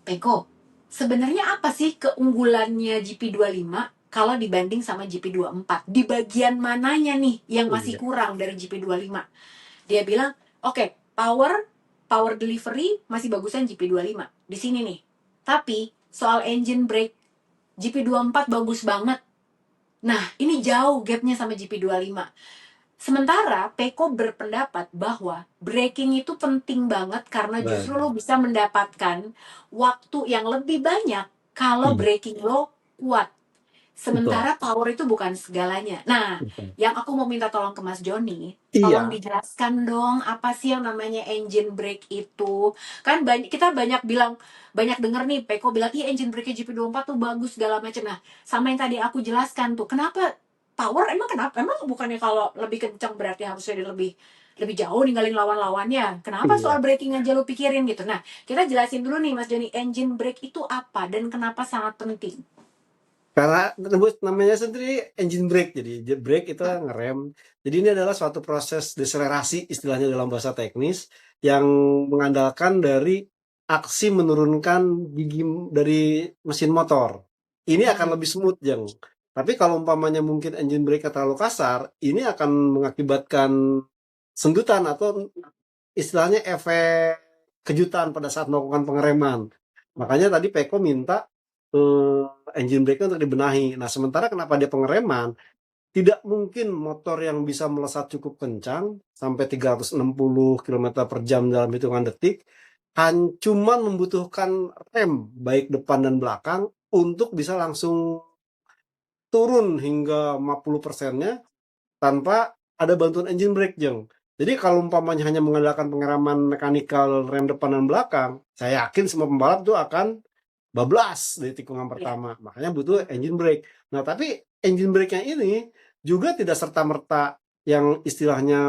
Peko, sebenarnya apa sih keunggulannya GP25 kalau dibanding sama GP24? Di bagian mananya nih yang masih Iya. kurang dari GP25? Dia bilang, oke, power delivery masih bagusan GP25. Di sini nih. Tapi soal engine brake, GP24 bagus banget. Nah, ini jauh gapnya sama GP25. Sementara Peko berpendapat bahwa braking itu penting banget karena justru Baik. lo bisa mendapatkan waktu yang lebih banyak kalau Iya, braking lo kuat. betul. Sementara power itu bukan segalanya. Nah, Betul. yang aku mau minta tolong ke Mas Joni, tolong Iya, dijelaskan dong apa sih yang namanya engine brake itu. Kan kita banyak bilang, banyak denger nih Peko bilang, "Ih, engine brake GP24 tuh bagus segala macam." Nah, sama yang tadi aku jelaskan tuh, kenapa power emang kenapa? Emang bukannya kalau lebih kencang berarti harusnya dia lebih lebih jauh ninggalin lawan-lawannya. Kenapa soal iya. braking aja lu pikirin gitu? Nah, kita jelasin dulu nih Mas Joni, engine brake itu apa dan kenapa sangat penting? Karena namanya sendiri engine brake, jadi brake itu ngerem. Jadi ini adalah suatu proses deselerasi istilahnya dalam bahasa teknis yang mengandalkan dari aksi menurunkan gigi dari mesin motor. Ini akan Mm-mm. lebih smooth, Jeng. Tapi kalau umpamanya mungkin engine brake terlalu kasar, ini akan mengakibatkan sendutan atau istilahnya efek kejutan pada saat melakukan pengereman. Makanya tadi Peko minta eh, engine brake untuk dibenahi. Nah, sementara kenapa dia pengereman? Tidak mungkin motor yang bisa melesat cukup kencang sampai 360 km per jam dalam hitungan detik, cuman membutuhkan rem baik depan dan belakang untuk bisa langsung turun hingga 50%-nya tanpa ada bantuan engine brake, Jeng. Jadi kalau umpamanya hanya mengandalkan pengereman mekanikal rem depan dan belakang, saya yakin semua pembalap itu akan bablas di tikungan Ya. pertama. Makanya butuh engine brake. Nah, tapi engine brake-nya ini juga tidak serta-merta yang istilahnya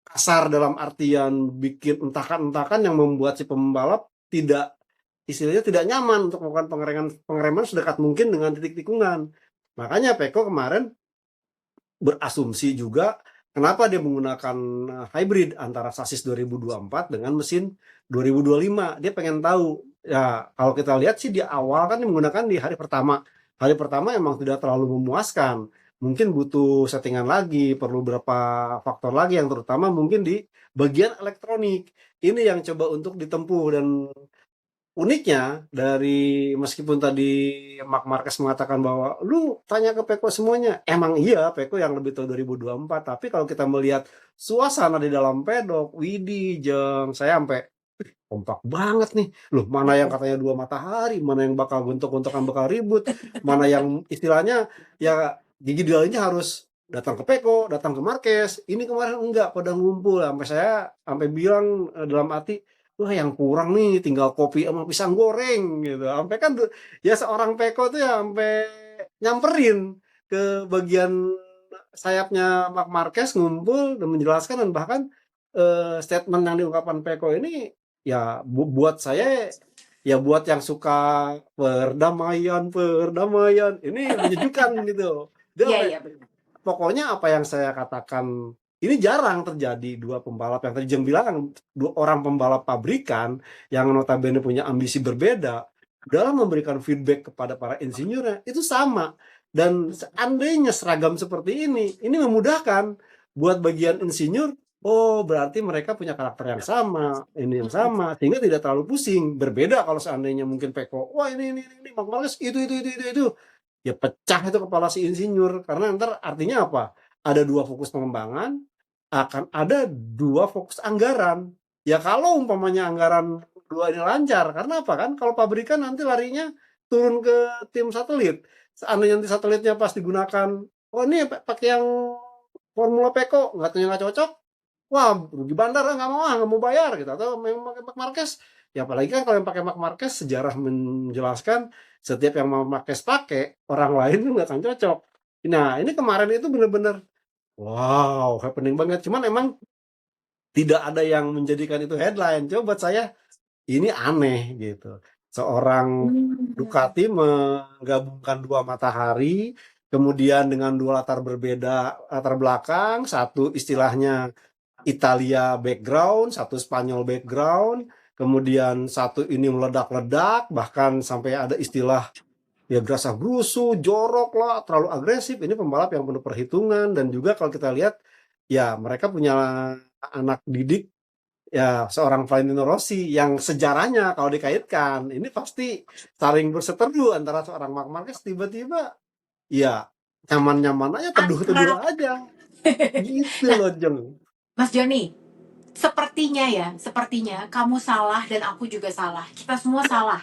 kasar dalam artian bikin entakan-entakan yang membuat si pembalap tidak istilahnya tidak nyaman untuk melakukan pengereman pengereman sedekat mungkin dengan titik tikungan. Makanya Peko kemarin berasumsi juga kenapa dia menggunakan hybrid antara sasis 2024 dengan mesin 2025. Dia pengen tahu. Ya, kalau kita lihat sih di awal kan dia menggunakan di hari pertama. Hari pertama emang tidak terlalu memuaskan. Mungkin butuh settingan lagi, perlu beberapa faktor lagi yang terutama mungkin di bagian elektronik. Ini yang coba untuk ditempuh dan uniknya dari meskipun tadi Mark Marquez mengatakan bahwa lu tanya ke Peko semuanya, emang iya Peko yang lebih tahu 2024, tapi kalau kita melihat suasana di dalam pedok, Widi, Jeng, saya sampai kompak banget nih. Loh, mana yang katanya dua matahari, mana yang bakal gontok-gontokan bakal ribut, mana yang istilahnya ya gigi dua-duanya harus datang ke Peko, datang ke Marquez. Ini kemarin enggak pada ngumpul sampai saya sampai bilang dalam hati, wah yang kurang nih tinggal kopi sama pisang goreng gitu. Sampai kan ya seorang Peko tuh ya sampai nyamperin ke bagian sayapnya Mark Marquez ngumpul dan menjelaskan dan bahkan statement yang diungkapkan Peko ini ya buat saya ya buat yang suka perdamaian perdamaian ini menyejukkan gitu. Dia Iya, sampai iya benar. pokoknya apa yang saya katakan ini jarang terjadi dua pembalap yang tadi Jeng bilang dua orang pembalap pabrikan yang notabene punya ambisi berbeda dalam memberikan feedback kepada para insinyurnya itu sama dan seandainya seragam seperti ini memudahkan buat bagian insinyur. Oh, berarti mereka punya karakter yang sama, ini yang Mm-mm. sama, sehingga tidak terlalu pusing. Berbeda kalau seandainya mungkin Peko, wah ini, Mark Marquez, itu. Ya pecah itu kepala si insinyur. Karena ntar artinya apa? Ada dua fokus pengembangan, akan ada dua fokus anggaran. Ya kalau umpamanya anggaran dua ini lancar, karena apa kan? Kalau pabrikan nanti larinya turun ke tim satelit. Seandainya nanti satelitnya pas digunakan, oh ini pakai yang Formula Peko, nggak cocok, wah rugi bandar lah, nggak mau bayar gitu. Atau memang pakai Mark Marquez, ya apalagi kan kalau yang pakai Mark Marquez, sejarah menjelaskan setiap yang mau Marquez pakai, orang lain tuh nggak akan cocok. Nah ini kemarin itu bener-bener wow happening banget. Cuman emang tidak ada yang menjadikan itu headline. Coba buat saya ini aneh gitu. Seorang Hmm. Ducati menggabungkan dua matahari, kemudian dengan dua latar berbeda, latar belakang, satu istilahnya Italia background, satu Spanyol background, kemudian satu ini meledak-ledak, bahkan sampai ada istilah ya gerasa gerusu, jorok lah, terlalu agresif. Ini pembalap yang penuh perhitungan, dan juga kalau kita lihat ya mereka punya anak didik, ya seorang Valentino Rossi yang sejarahnya kalau dikaitkan ini pasti saling berseteru antara seorang Marc Marquez, tiba-tiba ya nyaman-nyaman aja, teduh-teduh Akrab. aja gitu Nah, loh Jeng. Mas Joni, sepertinya kamu salah dan aku juga salah. Kita semua salah.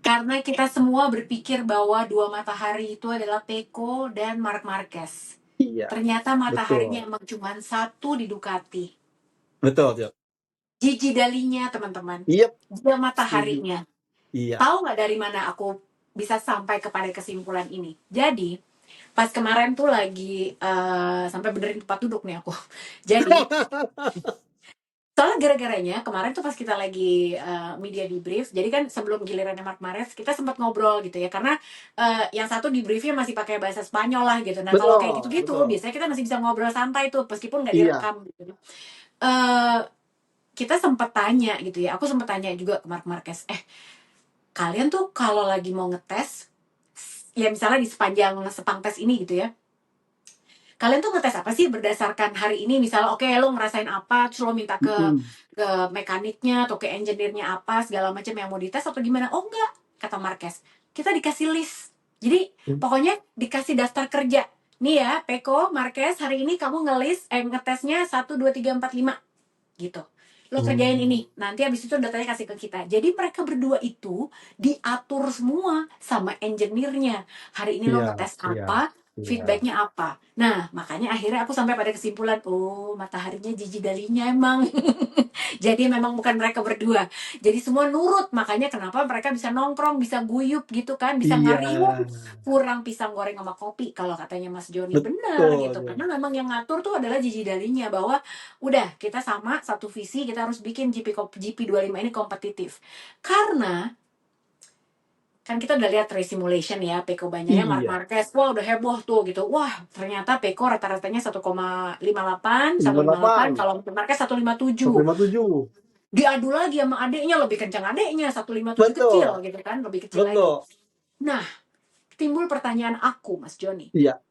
Karena kita semua berpikir bahwa dua matahari itu adalah Peko dan Marc Marquez. Iya, Ternyata mataharinya betul. emang cuma satu di Ducati. Betul, Jeng. Gigi Dalinya, teman-teman. Iya, Dia setuju. mataharinya. Iya. Tahu nggak dari mana aku bisa sampai kepada kesimpulan ini? Jadi, pas kemarin tuh lagi sampai benerin tempat duduk nih aku. Jadi, soalnya gara-garanya kemarin tuh pas kita lagi media debrief, jadi kan sebelum gilirannya Mark Marquez kita sempat ngobrol gitu ya, karena yang satu debriefnya masih pakai bahasa Spanyol lah gitu. Nah kalau kayak Betul, gitu-gitu betul. biasanya kita masih bisa ngobrol santai tuh meskipun nggak Iya. direkam gitu. Eh kita sempat tanya gitu ya, aku sempat tanya juga ke Mark Marquez, kalian tuh kalau lagi mau ngetes, ya misalnya di sepanjang sepang tes ini gitu ya, kalian tuh ngetes apa sih berdasarkan hari ini, misalnya oke lo ngerasain apa terus lo minta Mm-mm. ke mekaniknya atau ke engineer-nya apa segala macam yang mau dites atau gimana. Oh enggak, kata Marquez, kita dikasih list, jadi pokoknya dikasih daftar kerja nih ya, Peko Marquez hari ini kamu ngetesnya 1 2 3 4 5 gitu, lo kerjain Hmm. ini, nanti habis itu datanya kasih ke kita. Jadi mereka berdua itu diatur semua sama engineer-nya, hari ini lo Iya, ngetes iya, apa, iya. feedbacknya apa. Nah makanya akhirnya aku sampai pada kesimpulan, oh mataharinya Gigi Dalinya emang. Jadi memang bukan mereka berdua, jadi semua nurut, makanya kenapa mereka bisa nongkrong, bisa guyup gitu kan, bisa Iya, ngariung, kurang pisang goreng sama kopi kalau katanya Mas Joni. Bener betul, gitu, Jeng. karena memang yang ngatur tuh adalah Gigi Dalinya, bahwa udah kita sama satu visi, kita harus bikin GP25 ini kompetitif. Karena kan kita udah lihat race simulation ya, Peko Banyaya, Marc Iya, Marquez, wah udah heboh tuh gitu. Wah, ternyata Peko rata-ratanya 1,58, 58, 158, kalau Marquez 157. 157. Diadu lagi sama adeknya, lebih kencang adeknya, 157 kecil Betul, gitu kan, lebih kecil lagi. betul. Nah, timbul pertanyaan aku, Mas Joni. Iya,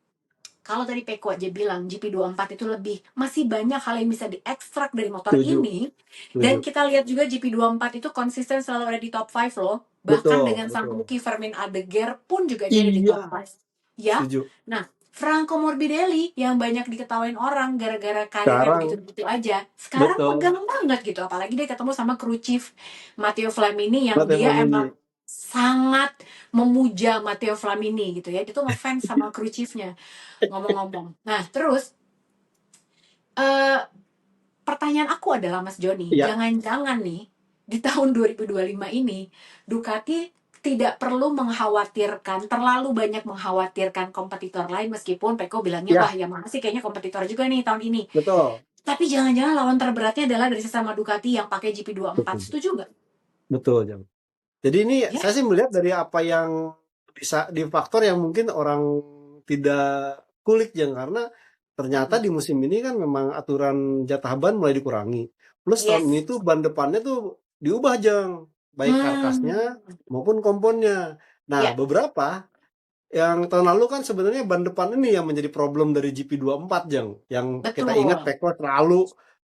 Kalau tadi Peko aja bilang GP24 itu lebih, masih banyak hal yang bisa diekstrak dari motor setuju, ini. Dan setuju. kita lihat juga GP24 itu konsisten selalu ada di top 5 loh. Bahkan Betul, dengan sang betul. rookie Fermin Aldeguer pun juga dia ada di Iya, top 5. Ya, setuju. nah Franco Morbidelli yang banyak diketawain orang gara-gara karirnya Sekarang, begitu-begitu aja, sekarang betul. pegang banget gitu. Apalagi dia ketemu sama kru chief Matteo Flamini yang Mate dia Flamini. emang sangat memuja Matteo Flamini gitu ya. Dia tuh ngefans sama kru chiefnya, ngomong-ngomong. Nah, terus eh pertanyaan aku adalah Mas Joni, Iya, jangan-jangan nih di tahun 2025 ini Ducati tidak perlu mengkhawatirkan, terlalu banyak mengkhawatirkan kompetitor lain, meskipun Peko bilangnya wah iya, Yamaha sih kayaknya kompetitor juga nih tahun ini. betul. Tapi jangan-jangan lawan terberatnya adalah dari sesama Ducati yang pakai GP24. Betul, Setuju nggak? betul, Jam. Jadi ini Ya. saya sih melihat dari apa yang bisa di faktor yang mungkin orang tidak kulik, Jang, karena ternyata Mm-mm. di musim ini kan memang aturan jatah ban mulai dikurangi. Plus tahun ini Yes. tuh ban depannya tuh diubah, Jang, baik Hmm. karkasnya maupun komponnya. Nah, Ya, beberapa yang tahun lalu kan sebenarnya ban depan ini yang menjadi problem dari GP24, Jang. Yang kita ingat betul. Peko selalu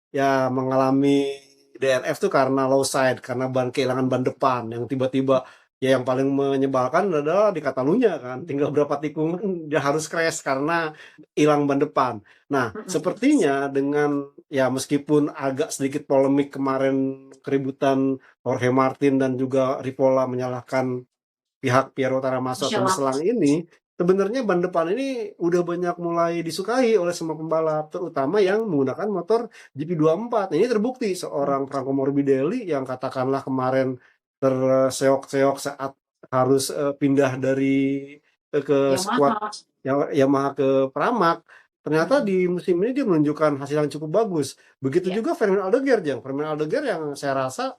ya mengalami DNF tuh karena low side, karena kehilangan ban depan yang tiba-tiba, ya yang paling menyebalkan adalah di Catalunya kan, tinggal berapa tikungan dia harus crash karena hilang ban depan. Nah, Mm-mm. sepertinya dengan ya meskipun agak sedikit polemik kemarin keributan Jorge Martin dan juga Ripola menyalahkan pihak Piero Taramaso atau Michelle. Michelin ini, sebenarnya ban depan ini udah banyak mulai disukai oleh semua pembalap, terutama Ya. yang menggunakan motor GP24. Nah, ini terbukti seorang Franco Morbidelli yang katakanlah kemarin terseok-seok saat harus pindah dari ke skuad Yamaha. Yamaha ke Pramac. Ternyata Mm-mm. di musim ini dia menunjukkan hasil yang cukup bagus. Begitu Ya. juga Fermin Aldeguer, Jang. Fermin Aldeguer yang saya rasa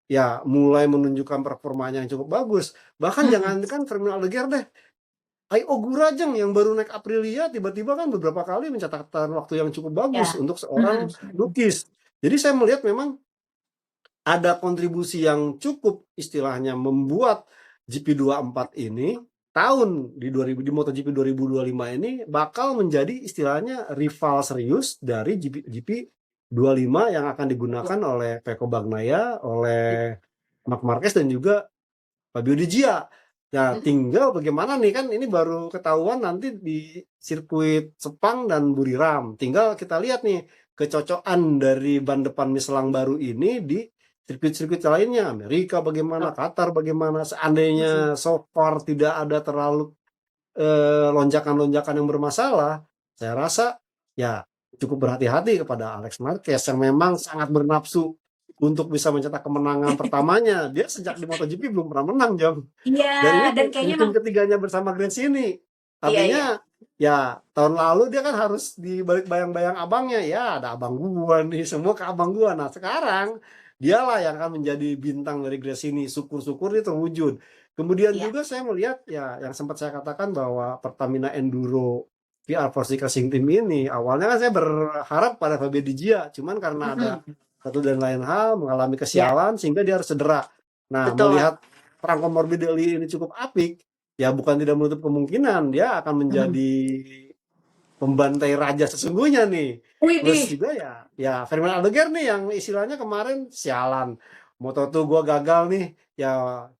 ya mulai menunjukkan performanya yang cukup bagus. Bahkan Mm-mm. jangankan Fermin Aldeguer deh, Ai Ogura Jeng yang baru naik Aprilia tiba-tiba kan beberapa kali mencatatkan waktu yang cukup bagus Ya. untuk seorang Mm-mm. rookies. Jadi saya melihat memang ada kontribusi yang cukup istilahnya membuat GP24 ini tahun di 2000 di MotoGP 2025 ini bakal menjadi istilahnya rival serius dari GP25 yang akan digunakan oleh Pecco Bagnaia, oleh Marc Marquez dan juga Fabio Di Gia. Nah, Mm-mm. tinggal bagaimana nih kan ini baru ketahuan nanti di sirkuit Sepang dan Buriram. Tinggal kita lihat nih kecocokan dari ban depan Michelin baru ini di sirkuit-sirkuit lainnya. Amerika bagaimana, Qatar bagaimana. Seandainya so far tidak ada terlalu lonjakan-lonjakan yang bermasalah, saya rasa ya cukup berhati-hati kepada Alex Marquez yang memang sangat bernafsu untuk bisa mencetak kemenangan pertamanya. Dia sejak di MotoGP belum pernah menang, Jong. Iya, Dan ini dan kayaknya musim emang ketiganya bersama Gresini. iya iya. Artinya ya tahun lalu dia kan harus di balik bayang-bayang abangnya. Ya ada abang gua nih, semua ke abang gua. Nah sekarang dialah yang akan menjadi bintang dari Gresini. Syukur-syukur dia terwujud. Kemudian Iya. juga saya melihat ya yang sempat saya katakan bahwa Pertamina Enduro VR Force Racing Team ini awalnya kan saya berharap pada Fabio Di Gia, cuman karena ada Mm-mm. satu dan lain hal mengalami Ya, kesialan sehingga dia harus cedera. Nah, betul. melihat Franco Morbidelli ini cukup apik, ya bukan tidak menutup kemungkinan dia akan Mm-mm. menjadi pembantai raja sesungguhnya nih. Plus Widih. juga ya Ferdinand Aldeguer nih yang istilahnya kemarin sialan. Moto2 gue gagal nih. Ya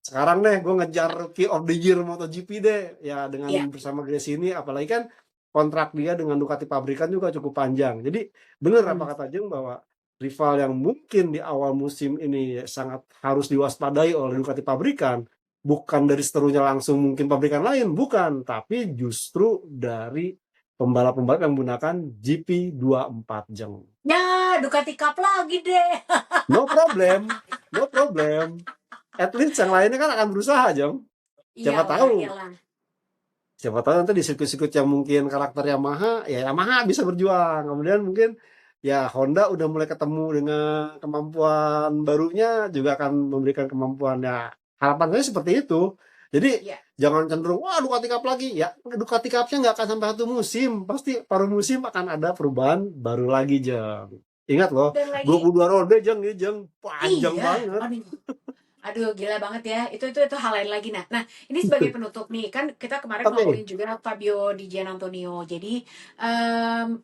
sekarang deh gue ngejar Rookie of the Year MotoGP deh. Ya Ya. dengan bersama Grace ini apalagi kan kontrak dia dengan Ducati pabrikan juga cukup panjang. Jadi bener apa Mm. kata Jeng bahwa rival yang mungkin di awal musim ini sangat harus diwaspadai oleh Ducati pabrikan bukan dari seterunya langsung mungkin pabrikan lain, bukan, tapi justru dari pembalap-pembalap yang menggunakan GP24 Jeng. Ya, Ducati Cup lagi deh. No problem, no problem. At least yang lainnya kan akan berusaha Jeng. Siapa Iyalah, tahu, iyalah. siapa tahu nanti di sirkuit-sirkuit yang mungkin karakter Yamaha, ya Yamaha bisa berjuang. Kemudian mungkin ya Honda udah mulai ketemu dengan kemampuan barunya juga akan memberikan kemampuan ya. Harapan saya seperti itu. Jadi Ya. jangan cenderung wah Ducati Cup lagi. Ya Ducati Cup-nya nggak akan sampai satu musim. Pasti paruh musim akan ada perubahan baru lagi Jeng. Ingat loh, Dan lagi 22 ronde Jeng, ini Jeng panjang iya, banget. aduh. Aduh, gila banget ya. Itu hal lain lagi. Nah, ini sebagai penutup nih, kan kita kemarin Oke, ngomongin juga Fabio Di Giannantonio. Jadi,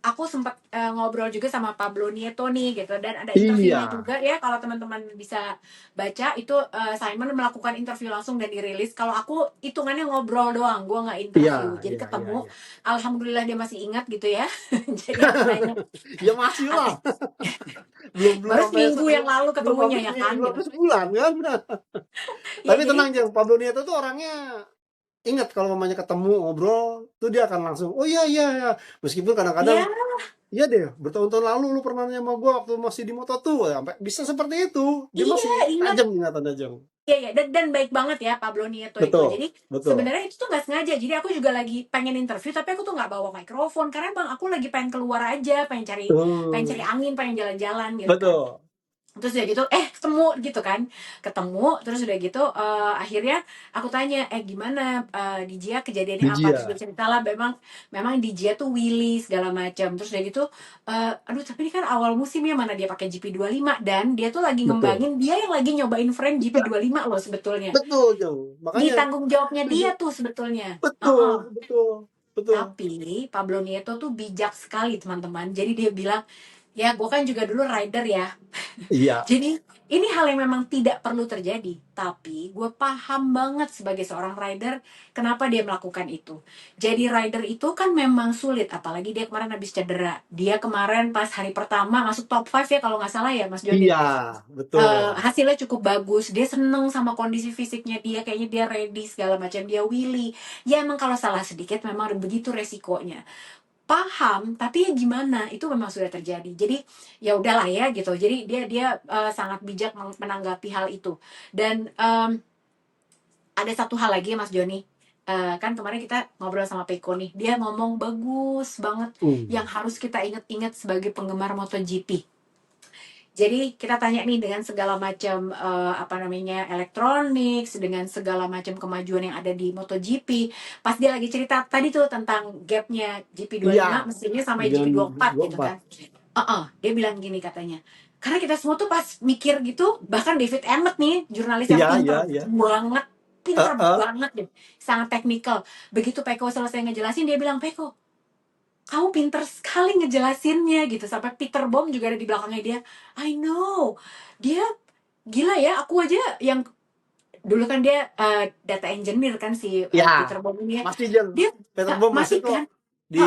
aku sempat ngobrol juga sama Pablo Nieto nih gitu dan ada interviewnya iya, juga ya kalau teman-teman bisa baca itu Simon melakukan interview langsung dan dirilis. Kalau aku hitungannya ngobrol doang, gue nggak iya, interview. Jadi iya, iya, ketemu, iya. alhamdulillah dia masih ingat gitu ya. Jadi aku nanya, Ya masih aku, lah. belum belum baru sampai seminggu yang lalu belum ketemunya sampai ya seminggu, kan belum gitu. sampai sebulan kan. Ya Tapi jadi tenang Jeng, Pablo Nieto tuh orangnya ingat kalau mamanya ketemu ngobrol tuh dia akan langsung oh iya iya ya meskipun kadang-kadang ya iya deh bertahun-tahun lalu lu pernah nanya sama gua waktu masih di Moto2 sampai bisa seperti itu dia iya masih ingat. tajam ingatannya Jeng. Iya, ya, dan baik banget ya Pablo Nieto itu. Betul Jadi betul. sebenarnya itu tuh nggak sengaja. Jadi aku juga lagi pengen interview, tapi aku tuh nggak bawa mikrofon karena bang aku lagi pengen keluar aja, pengen cari Hmm, angin, pengen jalan-jalan gitu kan. betul. Terus udah gitu ketemu gitu kan, ketemu terus udah gitu akhirnya aku tanya gimana Dijia kejadiannya apa, terus dia Dijia. cerita lah memang memang Dijia tuh Willy segala macam, terus udah gitu aduh tapi ini kan awal musim ya mana dia pakai GP25 dan dia tuh lagi Betul. ngembangin, dia yang lagi nyobain frame GP25 loh sebetulnya, Betul Jeng. di Makanya tanggung jawabnya setuju. dia tuh sebetulnya. Betul, Heeh. betul, betul. Tapi Pablo Nieto tuh bijak sekali teman-teman, jadi dia bilang Ya, gue kan juga dulu rider ya. Iya, Jadi ini hal yang memang tidak perlu terjadi, tapi gue paham banget sebagai seorang rider kenapa dia melakukan itu. Jadi rider itu kan memang sulit, apalagi dia kemarin habis cedera. Dia kemarin pas hari pertama masuk top 5 ya kalau nggak salah ya Mas Joni. iya, betul. Hasilnya cukup bagus, dia seneng sama kondisi fisiknya dia, kayaknya dia ready segala macam, dia willy. Ya emang kalau salah sedikit memang begitu resikonya. Paham, tapi ya gimana, itu memang sudah terjadi. Jadi ya udahlah ya gitu. Jadi dia sangat bijak menanggapi hal itu. Dan ada satu hal lagi ya Mas Joni. Kan kemarin kita ngobrol sama Peko nih, dia ngomong bagus banget yang Hmm. harus kita ingat-ingat sebagai penggemar MotoGP. Jadi kita tanya nih dengan segala macam apa namanya elektronik, dengan segala macam kemajuan yang ada di MotoGP. Pas dia lagi cerita tadi tuh tentang gapnya Iya, GP25 mesinnya sama dengan GP24 gitu 24. kan. Dia bilang gini katanya. Karena kita semua tuh pas mikir gitu, bahkan David Emmett nih, jurnalis yang Iya, iya, iya. pinter Heeh. banget deh, sangat teknikal. Begitu Peko selesai ngejelasin, dia bilang, Peko, kamu pinter sekali ngejelasinnya gitu. Sampai Peter Bom juga ada di belakangnya dia. I know, dia gila ya. Aku aja yang dulu kan dia data engineer kan si Ya, Peter Bom ini ya. masih Jen. Dia Peter Bom masih masih kok kan. di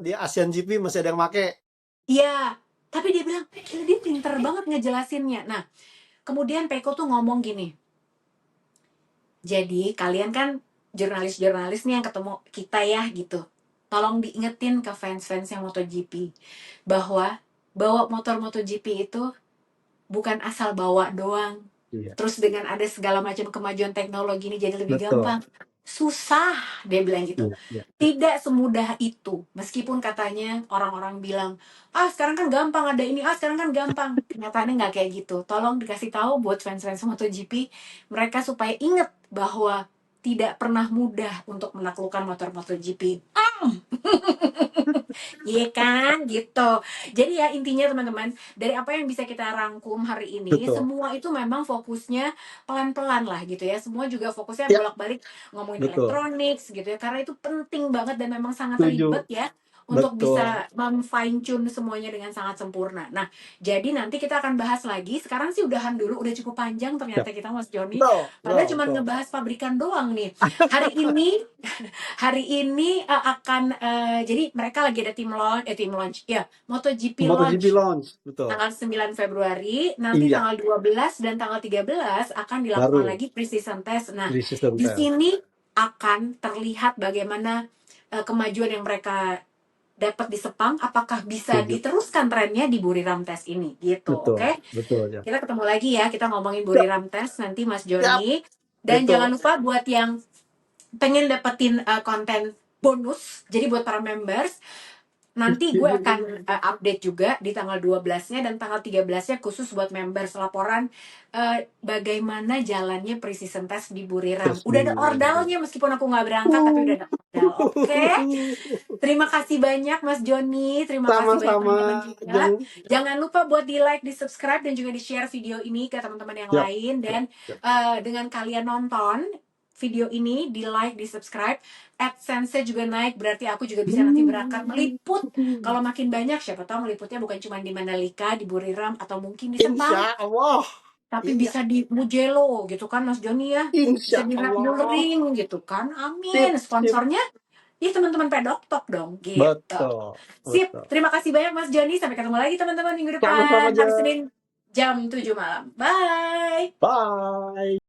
di Asian GP masih ada yang make. Iya, tapi dia bilang gila dia pinter banget ngejelasinnya. Nah, kemudian Peko tuh ngomong gini, jadi kalian kan jurnalis-jurnalis nih yang ketemu kita ya gitu, tolong diingetin ke fans-fans yang MotoGP bahwa bawa motor MotoGP itu bukan asal bawa doang. Iya, Terus dengan ada segala macam kemajuan teknologi ini jadi lebih betul. gampang. Susah, dia bilang gitu. Iya, iya, iya. Tidak semudah itu. Meskipun katanya orang-orang bilang, sekarang kan gampang ada ini, sekarang kan gampang. Kenyataannya nggak kayak gitu. Tolong dikasih tahu buat fans-fans MotoGP, mereka supaya ingat bahwa tidak pernah mudah untuk menaklukkan motor MotoGP. Iya kan, gitu. Jadi ya intinya teman-teman, dari apa yang bisa kita rangkum hari ini, Betul. semua itu memang fokusnya pelan-pelan lah gitu ya. Semua juga fokusnya Ya, bolak-balik ngomongin betul. elektronik gitu ya. Karena itu penting banget dan memang sangat ribet Setuju. ya untuk Betul. bisa mem-fine tune semuanya dengan sangat sempurna. Nah, jadi nanti kita akan bahas lagi. Sekarang sih udahan dulu, udah cukup panjang Ya. ternyata kita Mas Joni. Betul, Padahal betul, cuma betul. ngebahas pabrikan doang nih. Hari ini akan jadi mereka lagi ada tim launch ya MotoGP MotoGP launch launch, betul. tanggal 9 Februari, nanti Iya, tanggal 12 dan tanggal 13 akan dilakukan baru lagi pre-season test. Nah, di sistem di tes. sini akan terlihat bagaimana kemajuan yang mereka dapat di Sepang, apakah bisa Setuju. diteruskan trennya di Buriram Test ini gitu. Betul, Oke, betul ya. kita ketemu lagi ya, kita ngomongin Siap, Buriram Test nanti Mas siap. Joni. Dan Itu jangan lupa buat yang pengen dapetin konten bonus, jadi buat para members, nanti gue akan update juga di tanggal 12-nya dan tanggal 13-nya khusus buat members laporan bagaimana jalannya pre-season test di Buriram. terus Udah ada di ordalnya meskipun aku nggak berangkat, tapi udah ada ordal. Oke? Terima kasih banyak Mas Joni, terima kasih banyak sama-sama, teman-teman juga. Jeng. Jangan lupa buat di like, di subscribe dan juga di share video ini ke teman-teman yang Siap, lain. siap, Dan siap. dengan kalian nonton video ini, di like, di subscribe, AdSense-nya juga naik, berarti aku juga bisa nanti berangkat meliput. Kalau makin banyak, siapa tahu meliputnya bukan cuma di Mandalika, di Buriram, atau mungkin di Sepang, Insya Allah. tapi Iya, bisa di Mugello gitu kan Mas Joni ya. Bisa insya di Red Bull Allah. Ring gitu kan. Sip, Amin. sip. Sponsornya ya teman-teman Pedok Talk dong gitu. Betul, Sip, betul. terima kasih banyak Mas Joni. Sampai ketemu lagi teman-teman minggu Sama-sama, depan. Hari Jeng. Senin jam 7 malam. Bye. Bye.